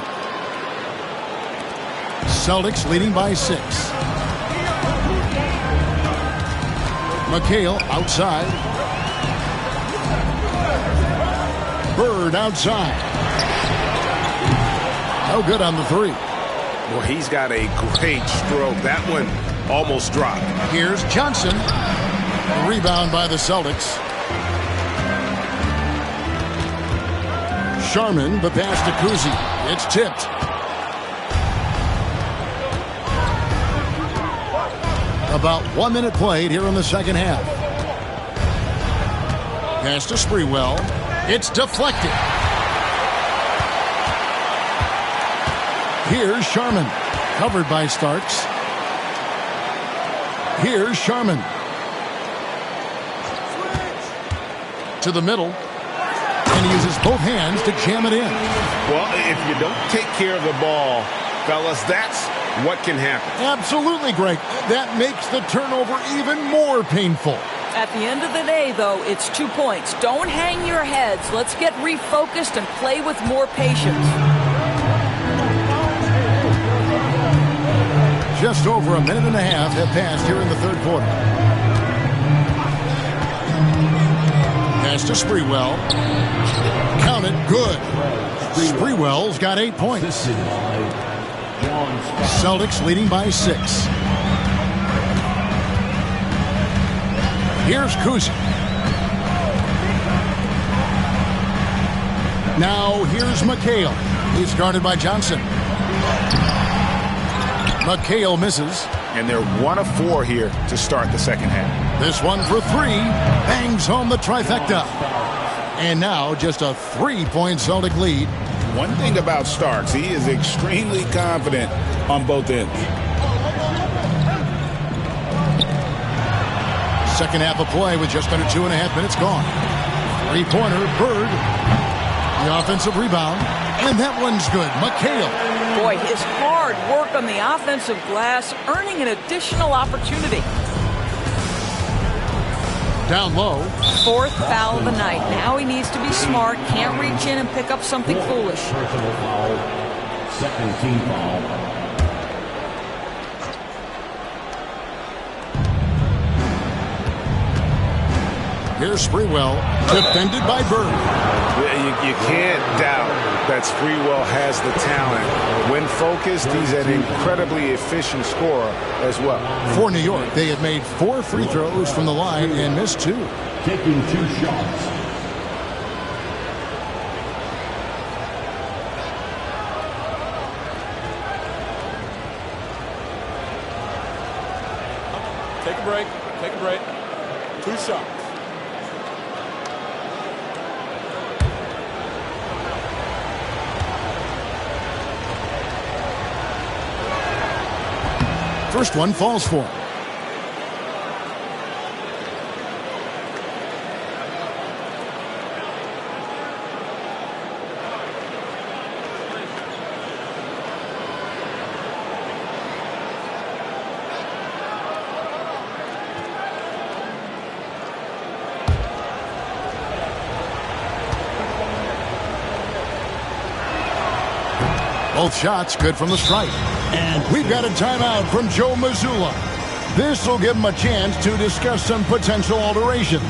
Celtics leading by 6. McHale outside. Bird outside. No good on the 3. Well, he's got a great stroke. That one almost dropped. Here's Johnson. Rebound by the Celtics. Sharman, the pass to Kuzi. It's tipped. About 1 minute played here in the second half. Pass to Sprewell. It's deflected. Here's Sharman. Covered by Starks. Here's Sharman. To the middle. And he uses both hands to jam it in. Well, if you don't take care of the ball, fellas, that's what can happen. Absolutely, Greg. That makes the turnover even more painful. At the end of the day, though, it's 2 points. Don't hang your heads. Let's get refocused and play with more patience. Just over a minute and a half have passed here in the third quarter. Pass to Sprewell. Count it. Good. Sprewell's got 8 points. Celtics leading by 6. Here's Kuzi. Now here's McHale. He's guarded by Johnson. McHale misses. And they're 1 of 4 here to start the second half. This one for 3. Bangs home the trifecta. And now just a 3-point Celtic lead. One thing about Starks, he is extremely confident on both ends. Second half of play with just under 2.5 minutes gone. 3-pointer, Bird. The offensive rebound. And that one's good. McHale. Boy, his hard work on the offensive glass, earning an additional opportunity. Down low. 4th foul of the night. Now he needs to be smart. Can't reach in and pick up something foolish. Personal foul. Second team foul. Here's Sprewell. Defended by Bird. You can't doubt that Sprewell has the talent. When focused, he's an incredibly efficient scorer as well. For New York, they have made 4 free throws from the line and missed 2. Taking 2 shots. Take a break. Take a break. 2 shots. First one falls for him. Both shots good from the stripe. And we've got a timeout from Joe Mazzulla. This will give him a chance to discuss some potential alterations.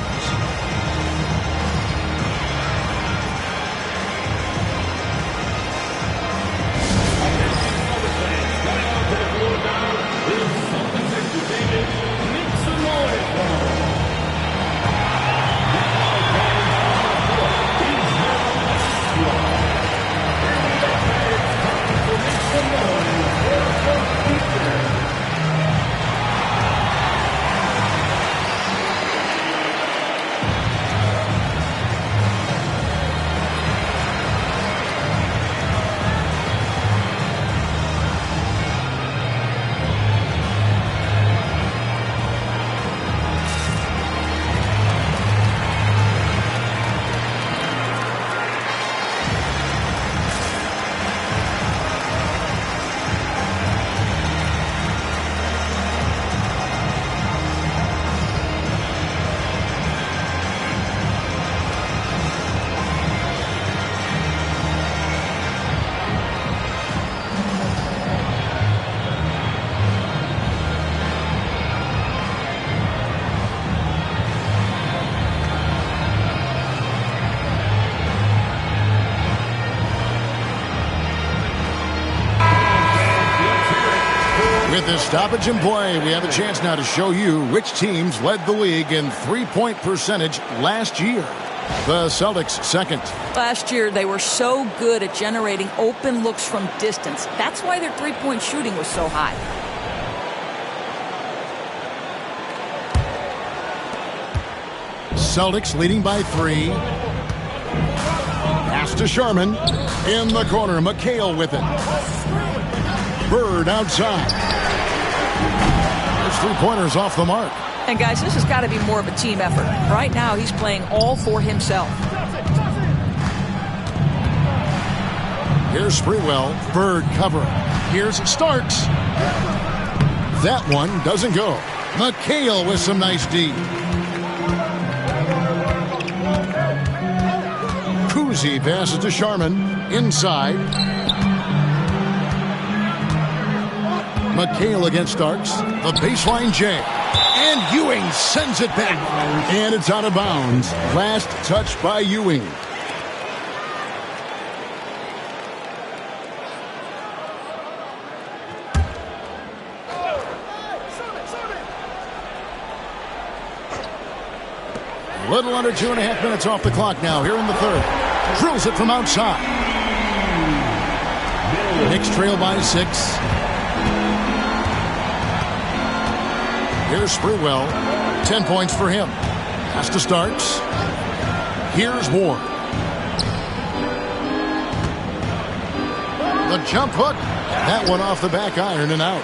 With this stoppage in play, we have a chance now to show you which teams led the league in three-point percentage last year. The Celtics second. Last year, they were so good at generating open looks from distance. That's why their three-point shooting was so high. Celtics leading by 3. Pass to Sharman. In the corner, McHale with it. Bird outside. There's 3-pointers off the mark. And guys, this has got to be more of a team effort. Right now, he's playing all for himself. Here's Sprewell. Bird covering. Here's Starks. That one doesn't go. McHale with some nice D. Kuzi passes to Sharman. Inside. McHale against Starks. The baseline J. And Ewing sends it back. And it's out of bounds. Last touch by Ewing. A little under 2.5 minutes off the clock now here in the third. Drills it from outside. Knicks trail by 6. Here's Sprewell. 10 points for him. Pass to Starks. Here's Ward. The jump hook. That one off the back iron and out.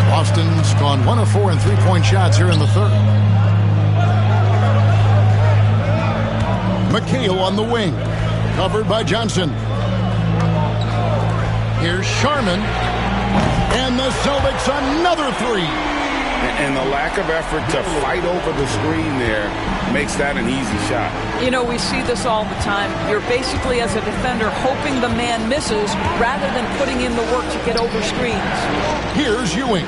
Boston's gone 1 of 4 in three-point shots here in the third. McHale on the wing. Covered by Johnson. Here's Sharman. And the Celtics another 3. And the lack of effort to fight over the screen there makes that an easy shot. You know, we see this all the time. You're basically, as a defender, hoping the man misses rather than putting in the work to get over screens. Here's Ewing.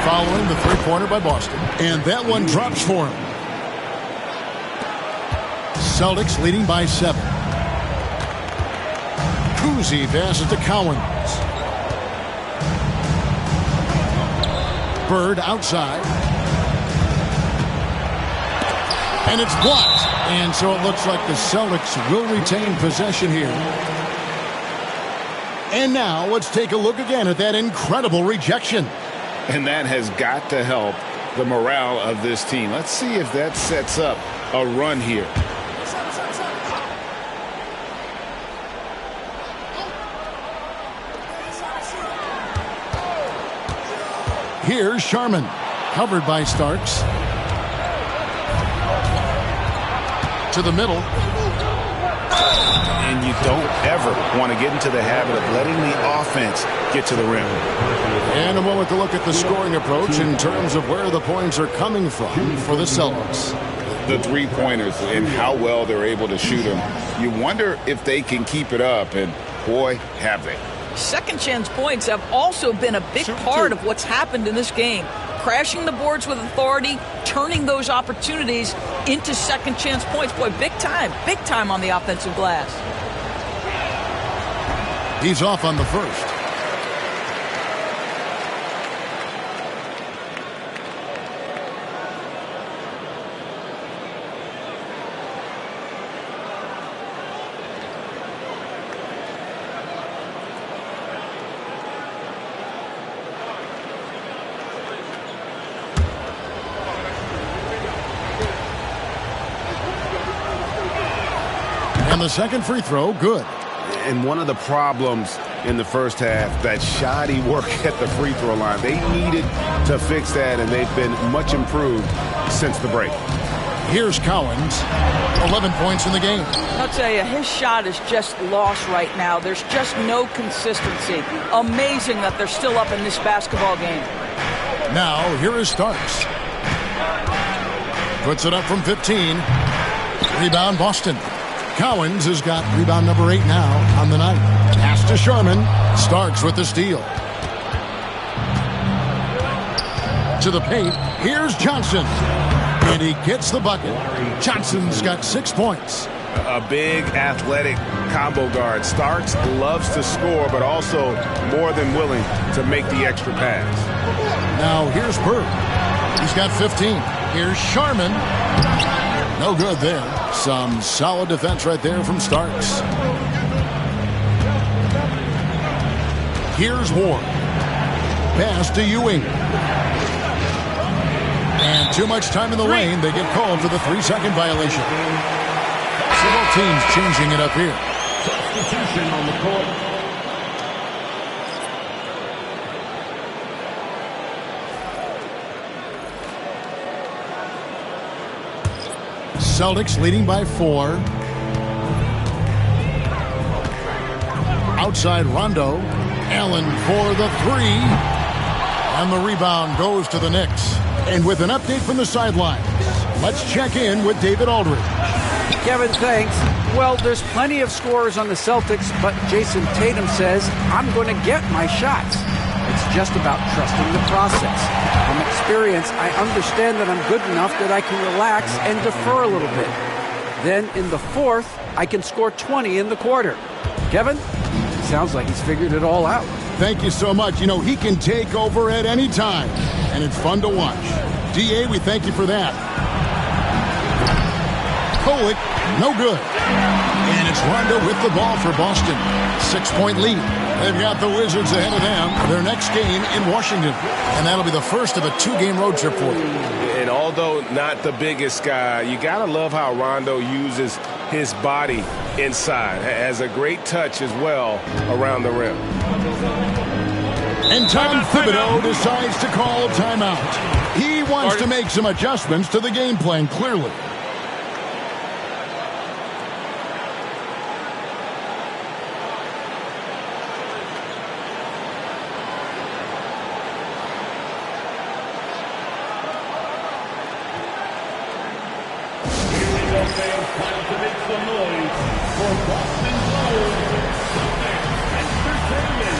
Following the three-pointer by Boston. And that one drops for him. Celtics leading by 7. Kuzi passes to Cowens. Bird outside. And it's blocked. And so it looks like the Celtics will retain possession here. And now let's take a look again at that incredible rejection. And that has got to help the morale of this team. Let's see if that sets up a run here. Here's Sharman. Covered by Starks. To the middle. And you don't ever want to get into the habit of letting the offense get to the rim. And a moment to look at the scoring approach in terms of where the points are coming from for the Celtics. the three-pointers and how well they're able to shoot them. You wonder if they can keep it up, and boy, have they. Second chance points have also been a big part of what's happened in this game. Crashing the boards with authority, turning those opportunities into second chance points. Boy, big time on the offensive glass. He's off on the first. And the second free throw, good. And one of the problems in the first half, that shoddy work at the free throw line. They needed to fix that, and they've been much improved since the break. Here's Cowens, 11 points in the game. I'll tell you, his shot is just lost right now. There's just no consistency. Amazing that they're still up in this basketball game. Now, here is Starks. Puts it up from 15. Rebound, Boston. Cowens has got rebound number 8 now on the night. Pass to Sharman. Starks with the steal. To the paint. Here's Johnson. And he gets the bucket. Johnson's got 6 points. A big athletic combo guard. Starks loves to score, but also more than willing to make the extra pass. Now here's Bird. He's got 15. Here's Sharman. No good there. Some solid defense right there from Starks. Here's Ward. Pass to Ewing. And too much time in the lane. They get called for the 3-second violation. Several teams changing it up here. Substitution on the court. Celtics leading by 4. Outside Rondo. Allen for the 3. And the rebound goes to the Knicks. And with an update from the sidelines, let's check in with David Aldridge. Kevin, thanks. Well, there's plenty of scorers on the Celtics, but Jason Tatum says, I'm going to get my shots. It's just about trusting the process. From experience, I understand that I'm good enough that I can relax and defer a little bit. Then in the fourth, I can score 20 in the quarter. Kevin, sounds like he's figured it all out. Thank you so much. You know, he can take over at any time, and it's fun to watch. DA, we thank you for that. Kolek, no good. And it's Rondo with the ball for Boston. 6-point lead. They've got the Wizards ahead of them. Their next game in Washington. And that'll be the first of a 2-game road trip for you. And although not the biggest guy, you got to love how Rondo uses his body inside. Has a great touch as well around the rim. And Tom Thibodeau decides to call timeout. He wants to make some adjustments to the game plan, clearly. Time to make some noise for Boston Celtics Entertainment.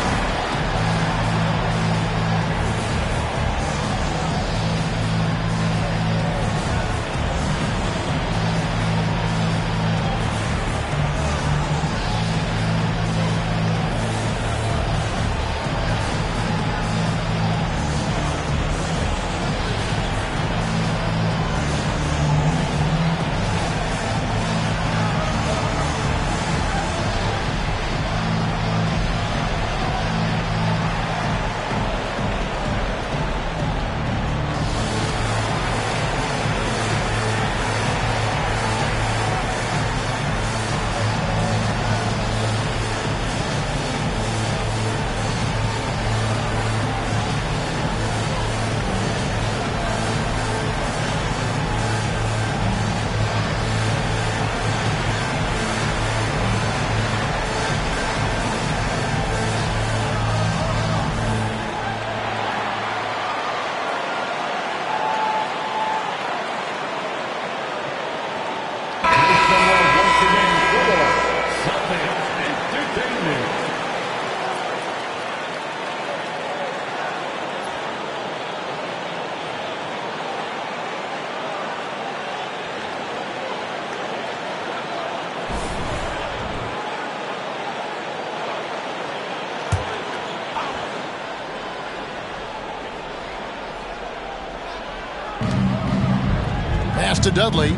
Pass to Dudley.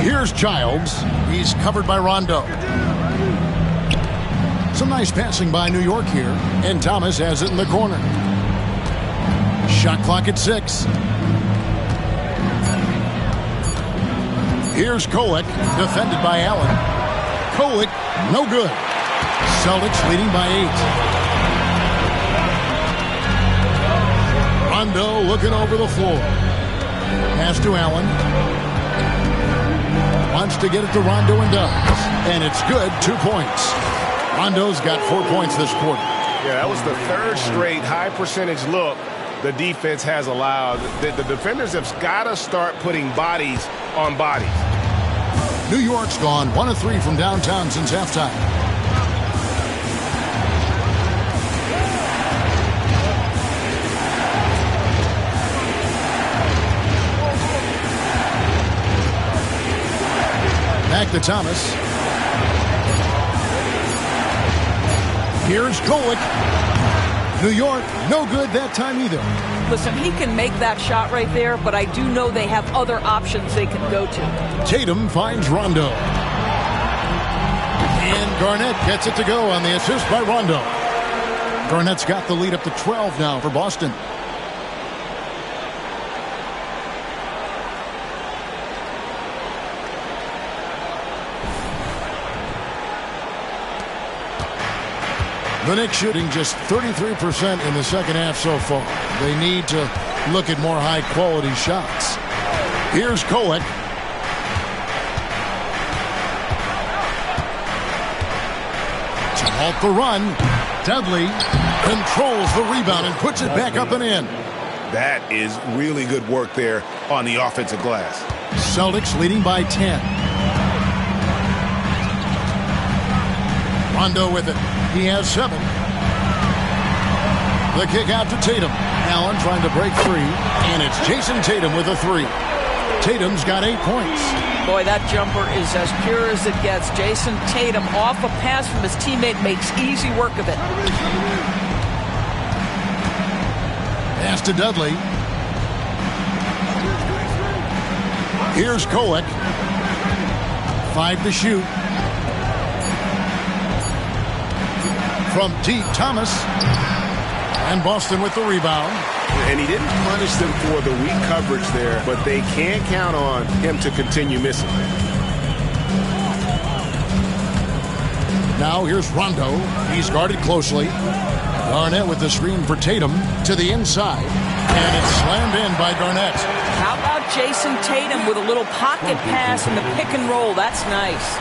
Here's Childs. He's covered by Rondo. Some nice passing by New York here. And Thomas has it in the corner. Shot clock at 6. Here's Kolek, defended by Allen. Kolek, no good. Celtics leading by 8. Rondo looking over the floor. Pass to Allen. Wants to get it to Rondo and does. And it's good, 2 points. Rondo's got 4 points this quarter. Yeah, that was the third straight high percentage look the defense has allowed. The defenders have got to start putting bodies on bodies. New York's gone 1 of 3 from downtown since halftime. Back to Thomas. Here's Kolek. New York, no good that time either. Listen, he can make that shot right there, but I do know they have other options they can go to. Tatum finds Rondo. And Garnett gets it to go on the assist by Rondo. Garnett's got the lead up to 12 now for Boston. The Knicks shooting just 33% in the second half so far. They need to look at more high-quality shots. Here's Kolek. To halt the run. Dudley controls the rebound and puts it back up and in. That is really good work there on the offensive glass. Celtics leading by 10. Rondo with it. He has 7. The kick out to Tatum. Allen trying to break free. And it's Jason Tatum with a 3. Tatum's got 8 points. Boy, that jumper is as pure as it gets. Jason Tatum off a pass from his teammate makes easy work of it. Pass to Dudley. Here's Kolek. 5 to shoot. From deep, Thomas. And Boston with the rebound. And he didn't punish them for the weak coverage there, but they can't count on him to continue missing. Now here's Rondo. He's guarded closely. Garnett with the screen for Tatum to the inside. And it's slammed in by Garnett. How about Jason Tatum with a little pocket pass in the pick and roll? That's nice.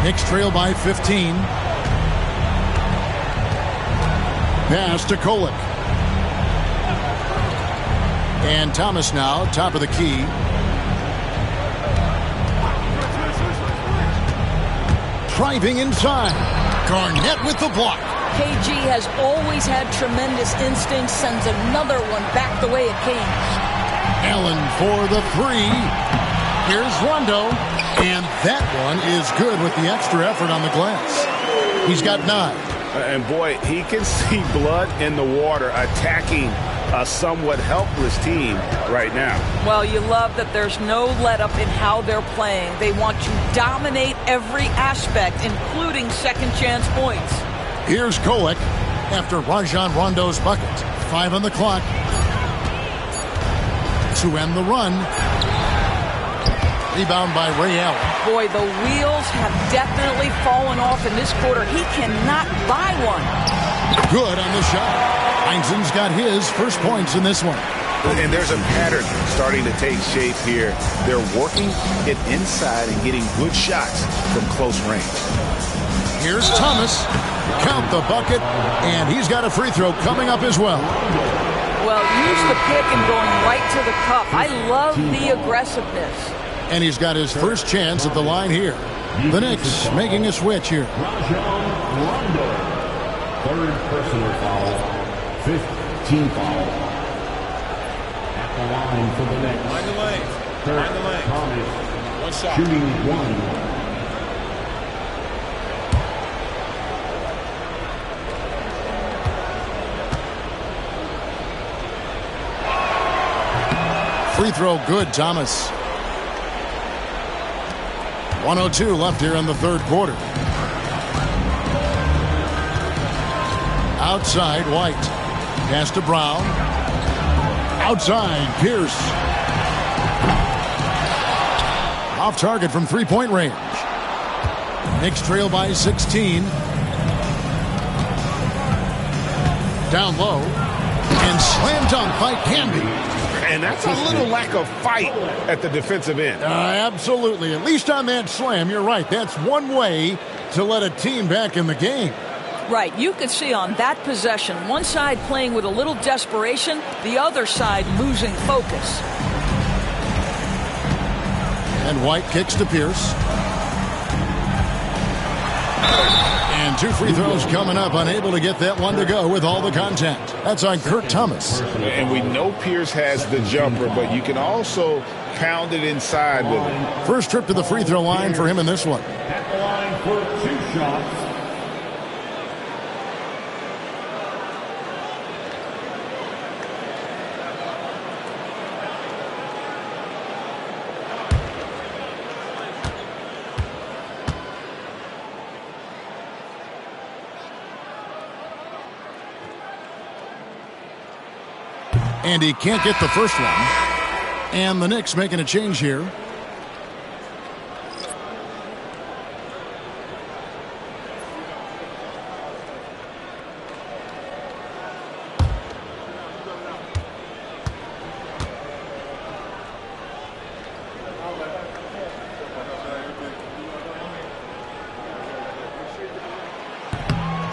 Knicks trail by 15. Pass to Kolek. And Thomas now, top of the key. Driving inside. Garnett with the block. KG has always had tremendous instincts, sends another one back the way it came. Allen for the 3. Here's Rondo. And that one is good with the extra effort on the glass. He's got 9. And boy, he can see blood in the water attacking a somewhat helpless team right now. Well, you love that there's no let-up in how they're playing. They want to dominate every aspect, including second-chance points. Here's Kolek after Rajon Rondo's bucket. 5 on the clock. To end the run. Rebound by Ray Allen. Boy, the wheels have definitely fallen off in this quarter. He cannot buy one. Good on the shot. Heinzen's got his first points in this one. And there's a pattern starting to take shape here. They're working it inside and getting good shots from close range. Here's Thomas. Count the bucket. And he's got a free throw coming up as well. Well, use the pick and going right to the cup. I love the aggressiveness. And he's got his first chance at the line here. The Knicks making a switch here. Rondo. Third personal foul. 5th team foul. At the line for the Knicks. Find the lane. Find the lane. Thomas. One shot. Shooting 1. Free throw good, Thomas. 1:02 left here in the third quarter. Outside, White. Pass to Brown. Outside, Pierce. Off target from three-point range. Knicks trail by 16. Down low. And slam dunk by Camby. And that's a little lack of fight at the defensive end. Absolutely. At least on that slam, you're right. That's one way to let a team back in the game. Right. You could see on that possession, one side playing with a little desperation, the other side losing focus. And White kicks to Pierce. And two free throws coming up, unable to get that one to go with all the contact. That's on Kurt Thomas. And we know Pierce has the jumper, but you can also pound it inside with it. First trip to the free throw line for him in this one. At the line for 2 shots. And he can't get the first one. And the Knicks making a change here.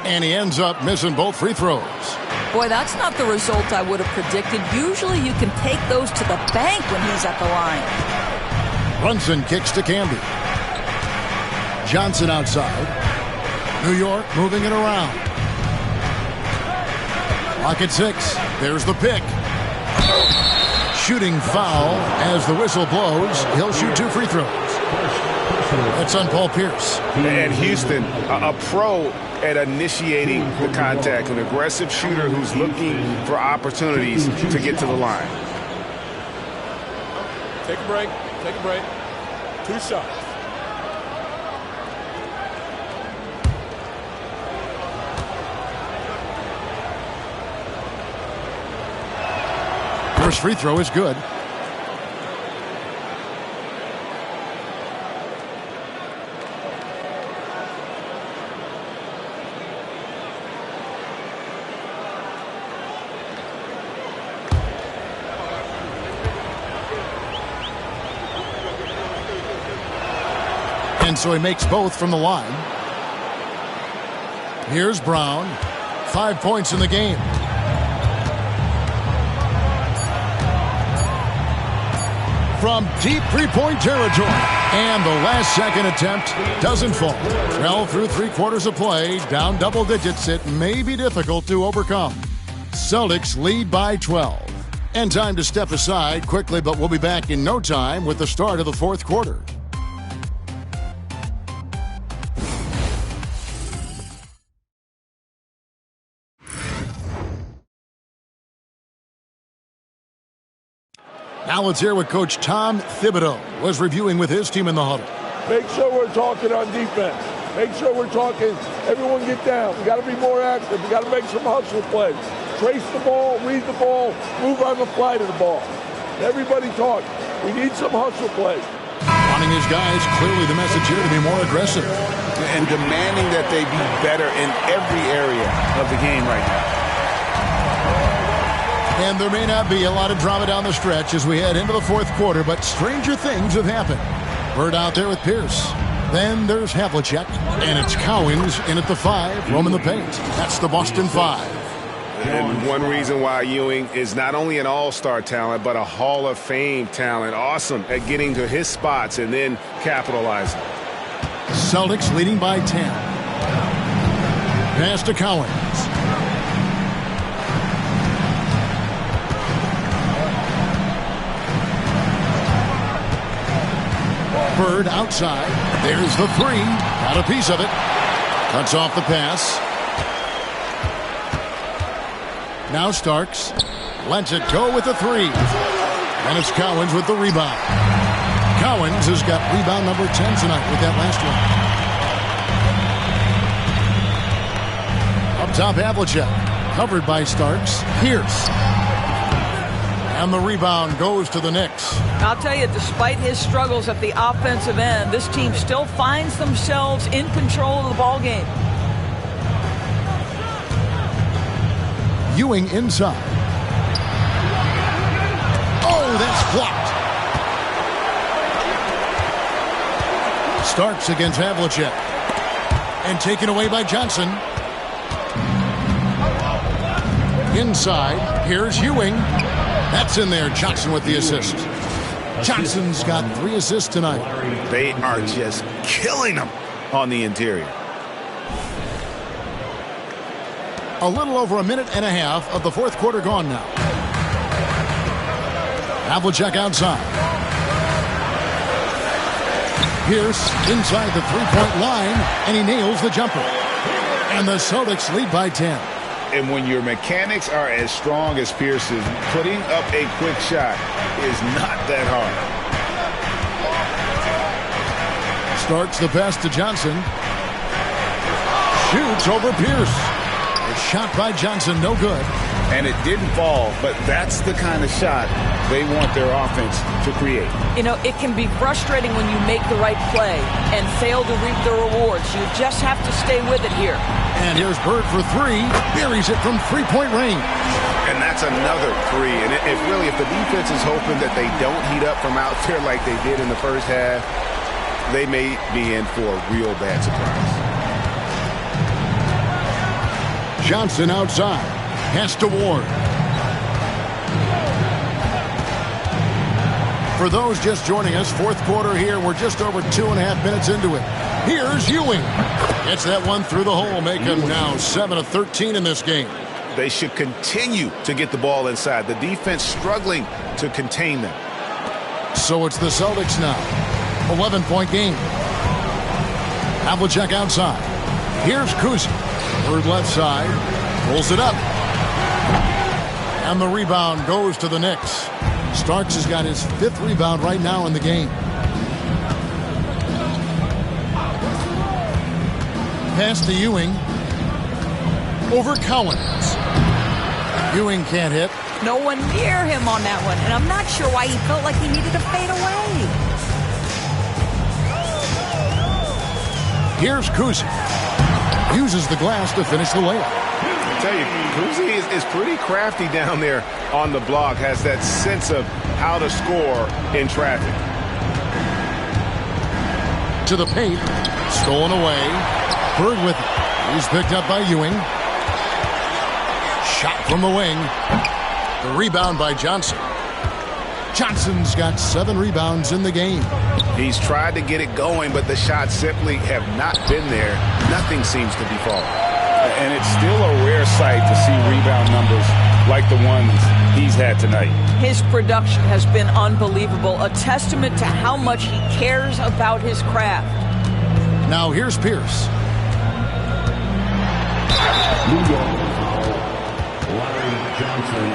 And he ends up missing both free throws. Boy, that's not the result I would have predicted. Usually you can take those to the bank when he's at the line. Brunson kicks to Camby. Johnson outside. New York moving it around. Lock at 6. There's the pick. Shooting foul as the whistle blows. He'll shoot 2 free throws. That's on Paul Pierce. And Houston, a pro at initiating the contact, an aggressive shooter who's looking for opportunities to get to the line. Take a break. Take a break. 2 shots. First free throw is good. And so he makes both from the line. Here's Brown. 5 points in the game. From deep three-point territory. And the last second attempt doesn't fall. Well, through 3/4 of play, down double digits, it may be difficult to overcome. Celtics lead by 12. And time to step aside quickly, but we'll be back in no time with the start of the fourth quarter. Now let's hear what Coach Tom Thibodeau was reviewing with his team in the huddle. Make sure we're talking on defense. Make sure we're talking, everyone get down. We got to be more active. We got to make some hustle plays. Trace the ball, read the ball, move on the fly to the ball. Everybody talk. We need some hustle plays. Wanting his guys, clearly the message here to be more aggressive. And demanding that they be better in every area of the game right now. And there may not be a lot of drama down the stretch as we head into the fourth quarter, but stranger things have happened. Bird out there with Pierce. Then there's Havlicek, and it's Cowens in at the 5, roaming the paint. That's the Boston 5. And one reason why Ewing is not only an all-star talent, but a Hall of Fame talent. Awesome at getting to his spots and then capitalizing. Celtics leading by 10. Pass to Cowens. Bird outside. There's the 3. Got a piece of it. Cuts off the pass. Now Starks lets it go with the 3. And it's Cowens with the rebound. Cowens has got rebound number 10 tonight with that last one. Up top, Havlicek. Covered by Starks. Pierce. And the rebound goes to the Knicks. I'll tell you, despite his struggles at the offensive end, this team still finds themselves in control of the ball game. Ewing inside. Oh, that's blocked. Starks against Havlicek. And taken away by Johnson. Inside, here's Ewing. That's in there. Johnson with the assist. Johnson's got 3 assists tonight. They are just killing them on the interior. A little over a minute and a half of the fourth quarter gone now. Havlicek outside. Pierce inside the three-point line, and he nails the jumper. And the Celtics lead by 10. And when your mechanics are as strong as Pierce's, putting up a quick shot is not that hard. Starks the pass to Johnson. Shoots over Pierce. A shot by Johnson, no good. And it didn't fall, but that's the kind of shot they want their offense to create. You know, it can be frustrating when you make the right play and fail to reap the rewards. You just have to stay with it here. And here's Bird for 3. Buries it from three-point range. And that's another 3. And if the defense is hoping that they don't heat up from out there like they did in the first half, they may be in for a real bad surprise. Johnson outside. Pass to Ward. For those just joining us, fourth quarter here. We're just over 2.5 minutes into it. Here's Ewing. Gets that one through the hole, make him now 7 of 13 in this game. They should continue to get the ball inside. The defense struggling to contain them. So it's the Celtics now. 11-point game. Havlicek outside. Here's Kuzi. Bird left side. Pulls it up. And the rebound goes to the Knicks. Starks has got his 5th rebound right now in the game. Pass to Ewing. Over Cowens. Ewing can't hit. No one near him on that one, and I'm not sure why he felt like he needed to fade away. Here's Kuzi. Uses the glass to finish the layup. I tell you, Kuzi is pretty crafty down there on the block. Has that sense of how to score in traffic. To the paint. Stolen away. Bird with it. He's picked up by Ewing. Shot from the wing. The rebound by Johnson. Johnson's got 7 rebounds in the game. He's tried to get it going, but the shots simply have not been there. Nothing seems to be falling. And it's still a rare sight to see rebound numbers like the ones he's had tonight. His production has been unbelievable, a testament to how much he cares about his craft. Now here's Pierce. New York foul. Larry Johnson.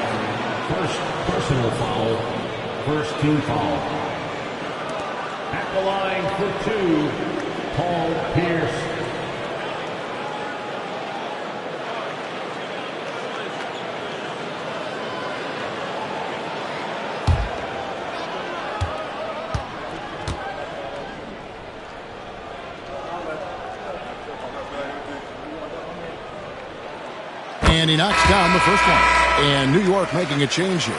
First personal foul. First team foul. At the line for 2, Paul Pierce. And he knocks down the first one. And New York making a change here.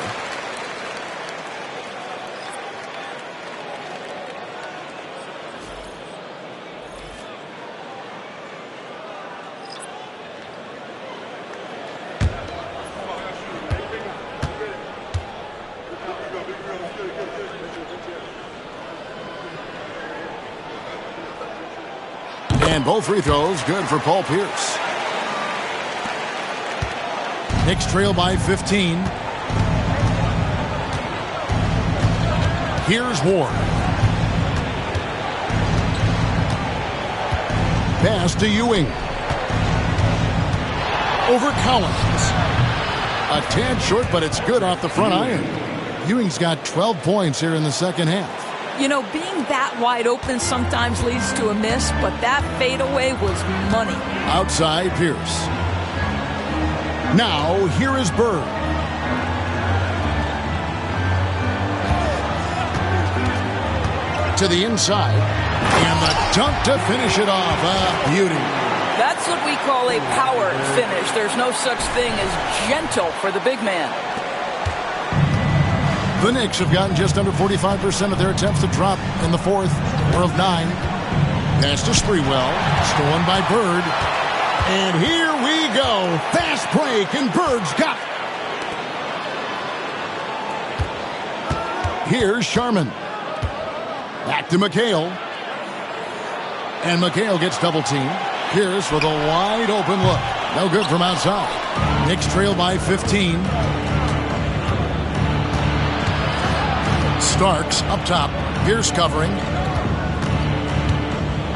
And both free throws good for Paul Pierce. Knicks trail by 15. Here's Ward. Pass to Ewing. Over Cowens. A tad short, but it's good off the front iron. Ewing's got 12 points here in the second half. You know, being that wide open sometimes leads to a miss, but that fadeaway was money. Outside Pierce. Now, here is Bird. To the inside. And the dunk to finish it off. Beauty. That's what we call a power finish. There's no such thing as gentle for the big man. The Knicks have gotten just under 45% of their attempts to drop in the fourth, or of 9. Pass to Sprewell. Stolen by Bird. And here we go. Fast break, and Bird's got it. Here's Sharman. Back to McHale. And McHale gets double-teamed. Pierce with a wide-open look. No good from outside. Knicks trail by 15. Starks up top. Pierce covering.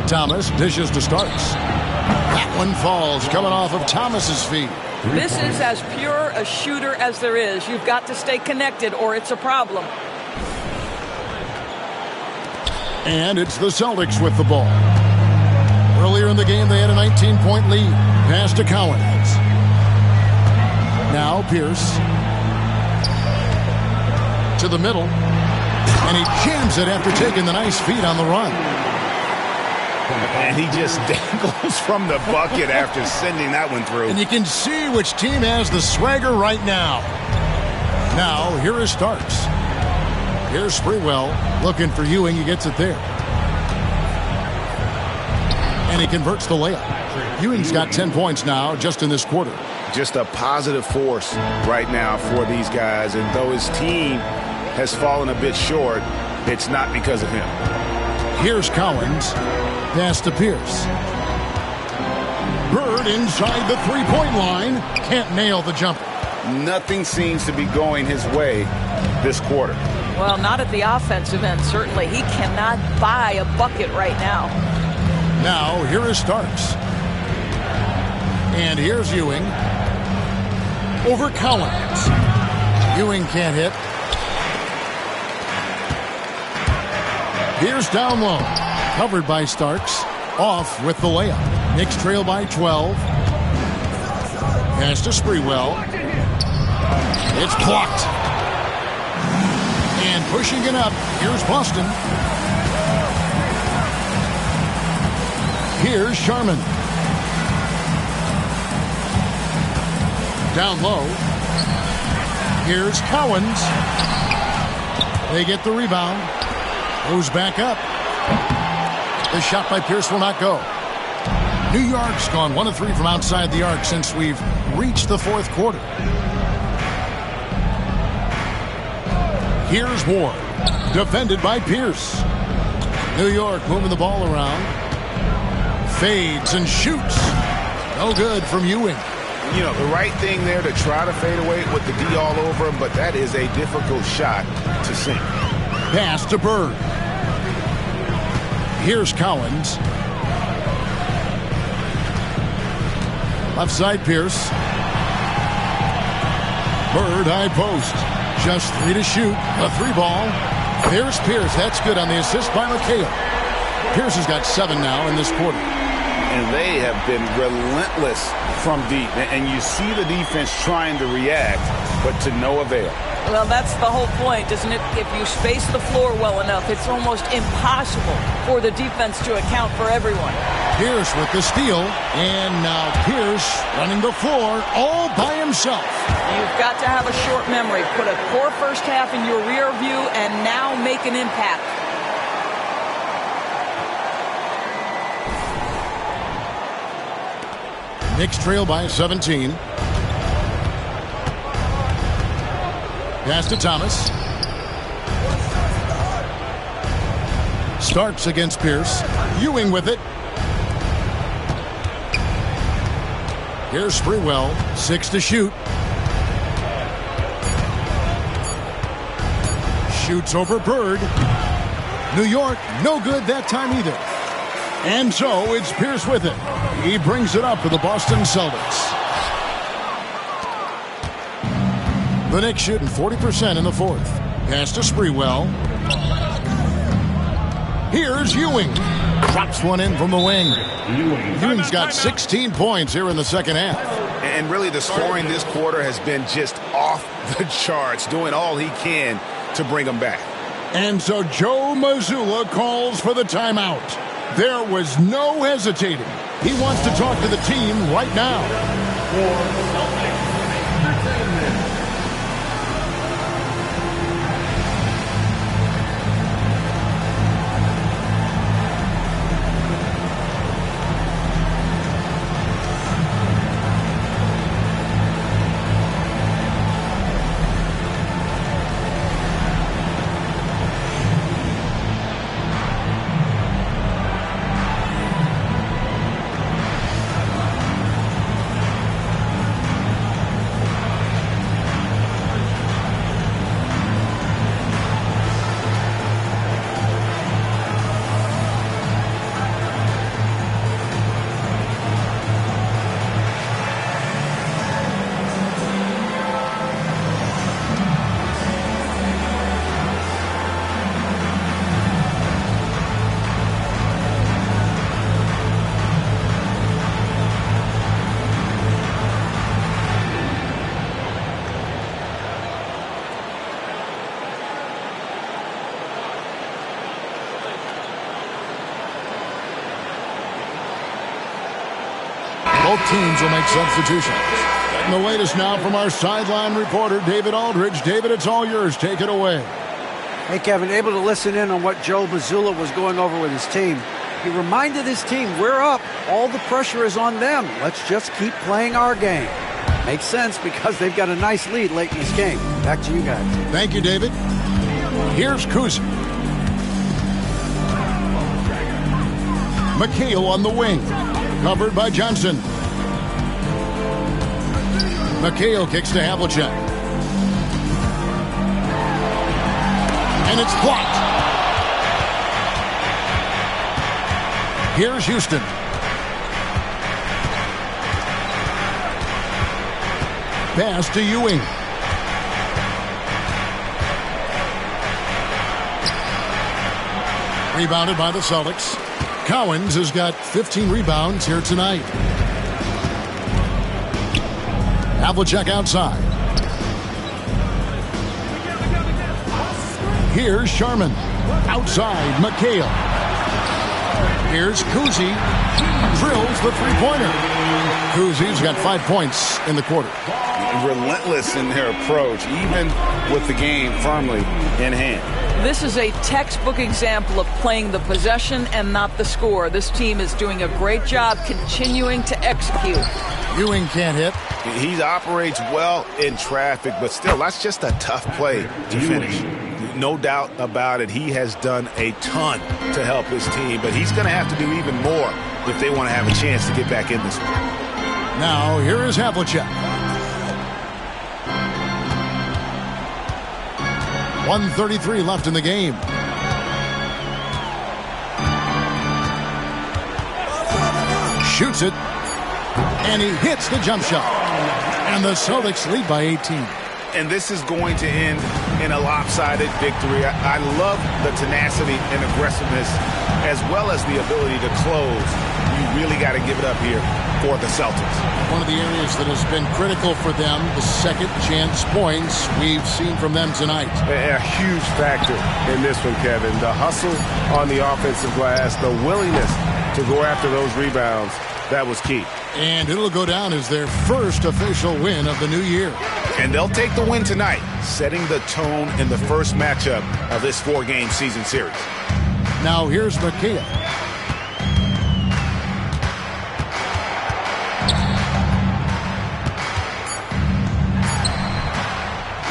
Thomas dishes to Starks. That one falls, coming off of Thomas's feet. This is as pure a shooter as there is. You've got to stay connected or it's a problem. And it's the Celtics with the ball. Earlier in the game, they had a 19-point lead. Pass to Collins. Now Pierce. To the middle. And he jams it after taking the nice feed on the run. And he just dangles from the bucket after sending that one through. And you can see which team has the swagger right now. Now, here is Starks. Here's Sprewell looking for Ewing. He gets it there. And he converts the layup. Ewing's got 10 points now just in this quarter. Just a positive force right now for these guys. And though his team has fallen a bit short, it's not because of him. Here's Collins. Pass to Pierce. Bird inside the three-point line. Can't nail the jumper. Nothing seems to be going his way this quarter. Well, not at the offensive end, certainly. He cannot buy a bucket right now. Now, here is Starks. And here's Ewing. Over Collins. Ewing can't hit. Here's down low. Covered by Starks. Off with the layup. Knicks trail by 12. Pass to Sprewell. It's blocked. And pushing it up. Here's Boston. Here's Sharman. Down low. Here's Cowens. They get the rebound. Goes back up. The shot by Pierce will not go. New York's gone 1 of 3 from outside the arc since we've reached the fourth quarter. Here's Ward. Defended by Pierce. New York moving the ball around. Fades and shoots. No good from Ewing. You know, the right thing there to try to fade away with the D all over him, but that is a difficult shot to sink. Pass to Bird. Here's Cowens. Left side Pierce. Bird high post. Just 3 to shoot. A 3-ball. Here's Pierce. That's good on the assist by McHale. Pierce has got 7 now in this quarter. And they have been relentless from deep. And you see the defense trying to react, but to no avail. Well, that's the whole point, isn't it? If you space the floor well enough, it's almost impossible for the defense to account for everyone. Pierce with the steal. And now Pierce running the floor all by himself. You've got to have a short memory. Put a poor first half in your rear view and now make an impact. Knicks trail by 17. Pass to Thomas. Starks against Pierce. Ewing with it. Here's Sprewell. 6 to shoot. Shoots over Bird. New York, no good that time either. And so it's Pierce with it. He brings it up for the Boston Celtics. The Knicks shooting 40% in the fourth. Pass to Sprewell. Here's Ewing. Drops one in from the wing. Ewing's got 16 points here in the second half. And really the scoring this quarter has been just off the charts, doing all he can to bring them back. And so Joe Mazzulla calls for the timeout. There was no hesitating. He wants to talk to the team right now. Both teams will make substitutions. And the latest now from our sideline reporter, David Aldridge. David, it's all yours. Take it away. Hey, Kevin, able to listen in on what Joe Mazzulla was going over with his team. He reminded his team, we're up. All the pressure is on them. Let's just keep playing our game. Makes sense because they've got a nice lead late in this game. Back to you guys. Thank you, David. Here's Kuz. McHale on the wing. Covered by Johnson. McHale kicks to Havlicek. And it's blocked. Here's Houston. Pass to Ewing. Rebounded by the Celtics. Cowens has got 15 rebounds here tonight. Havlicek outside. Here's Sharman. Outside, McHale. Here's Kuzi. Drills the three-pointer. Kuzi's got 5 points in the quarter. Relentless in their approach, even with the game firmly in hand. This is a textbook example of playing the possession and not the score. This team is doing a great job continuing to execute. Ewing can't hit. He operates well in traffic, but still, that's just a tough play to finish. No doubt about it. He has done a ton to help his team, but he's going to have to do even more if they want to have a chance to get back in this one. Now, here is Havlicek. 1:33 left in the game. Shoots it. And he hits the jump shot. And the Celtics lead by 18. And this is going to end in a lopsided victory. I love the tenacity and aggressiveness as well as the ability to close. You really got to give it up here for the Celtics. One of the areas that has been critical for them, the second chance points we've seen from them tonight. A huge factor in this one, Kevin. The hustle on the offensive glass, the willingness to go after those rebounds, that was key. And it'll go down as their first official win of the new year. And they'll take the win tonight, setting the tone in the first matchup of this 4-game season series. Now here's McHale.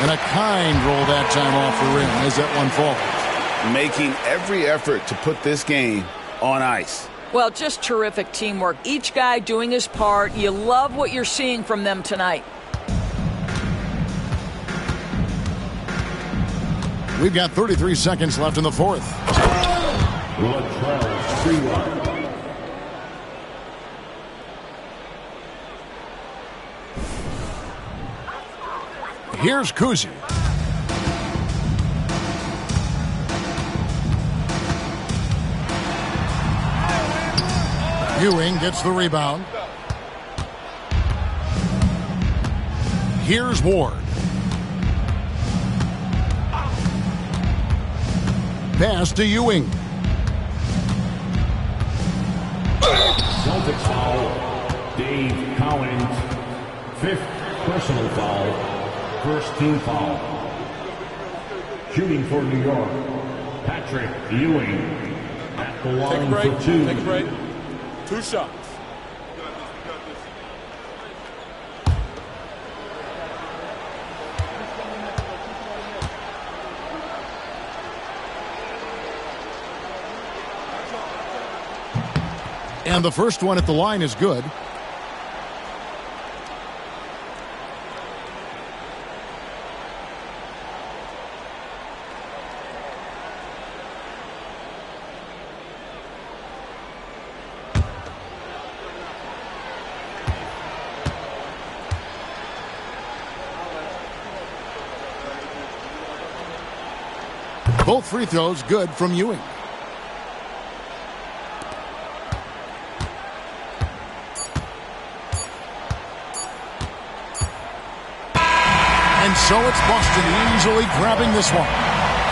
And a kind roll that time off the rim as that one falls. Making every effort to put this game on ice. Well, just terrific teamwork. Each guy doing his part. You love what you're seeing from them tonight. We've got 33 seconds left in the fourth. Here's Kuzi. Ewing gets the rebound. Here's Ward. Pass to Ewing. Celtics foul. Dave Collins. 5th personal foul. First team foul. Shooting for New York. Patrick Ewing. At the line for 2. Take a break. 2 shots. And the first one at the line is good. Both free throws good from Ewing. And so it's Boston easily grabbing this one.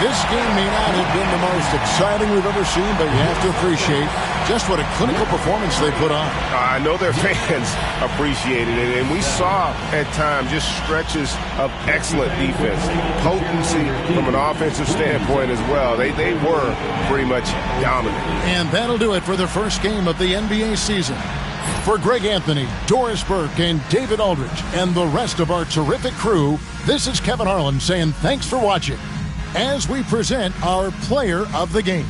This game may not have been the most exciting we've ever seen, but you have to appreciate just what a clinical performance they put on. I know their fans appreciated it, and we saw at times just stretches of excellent defense, potency from an offensive standpoint as well. They were pretty much dominant. And that'll do it for the first game of the NBA season. For Greg Anthony, Doris Burke, and David Aldridge, and the rest of our terrific crew, this is Kevin Harlan saying thanks for watching as we present our player of the game.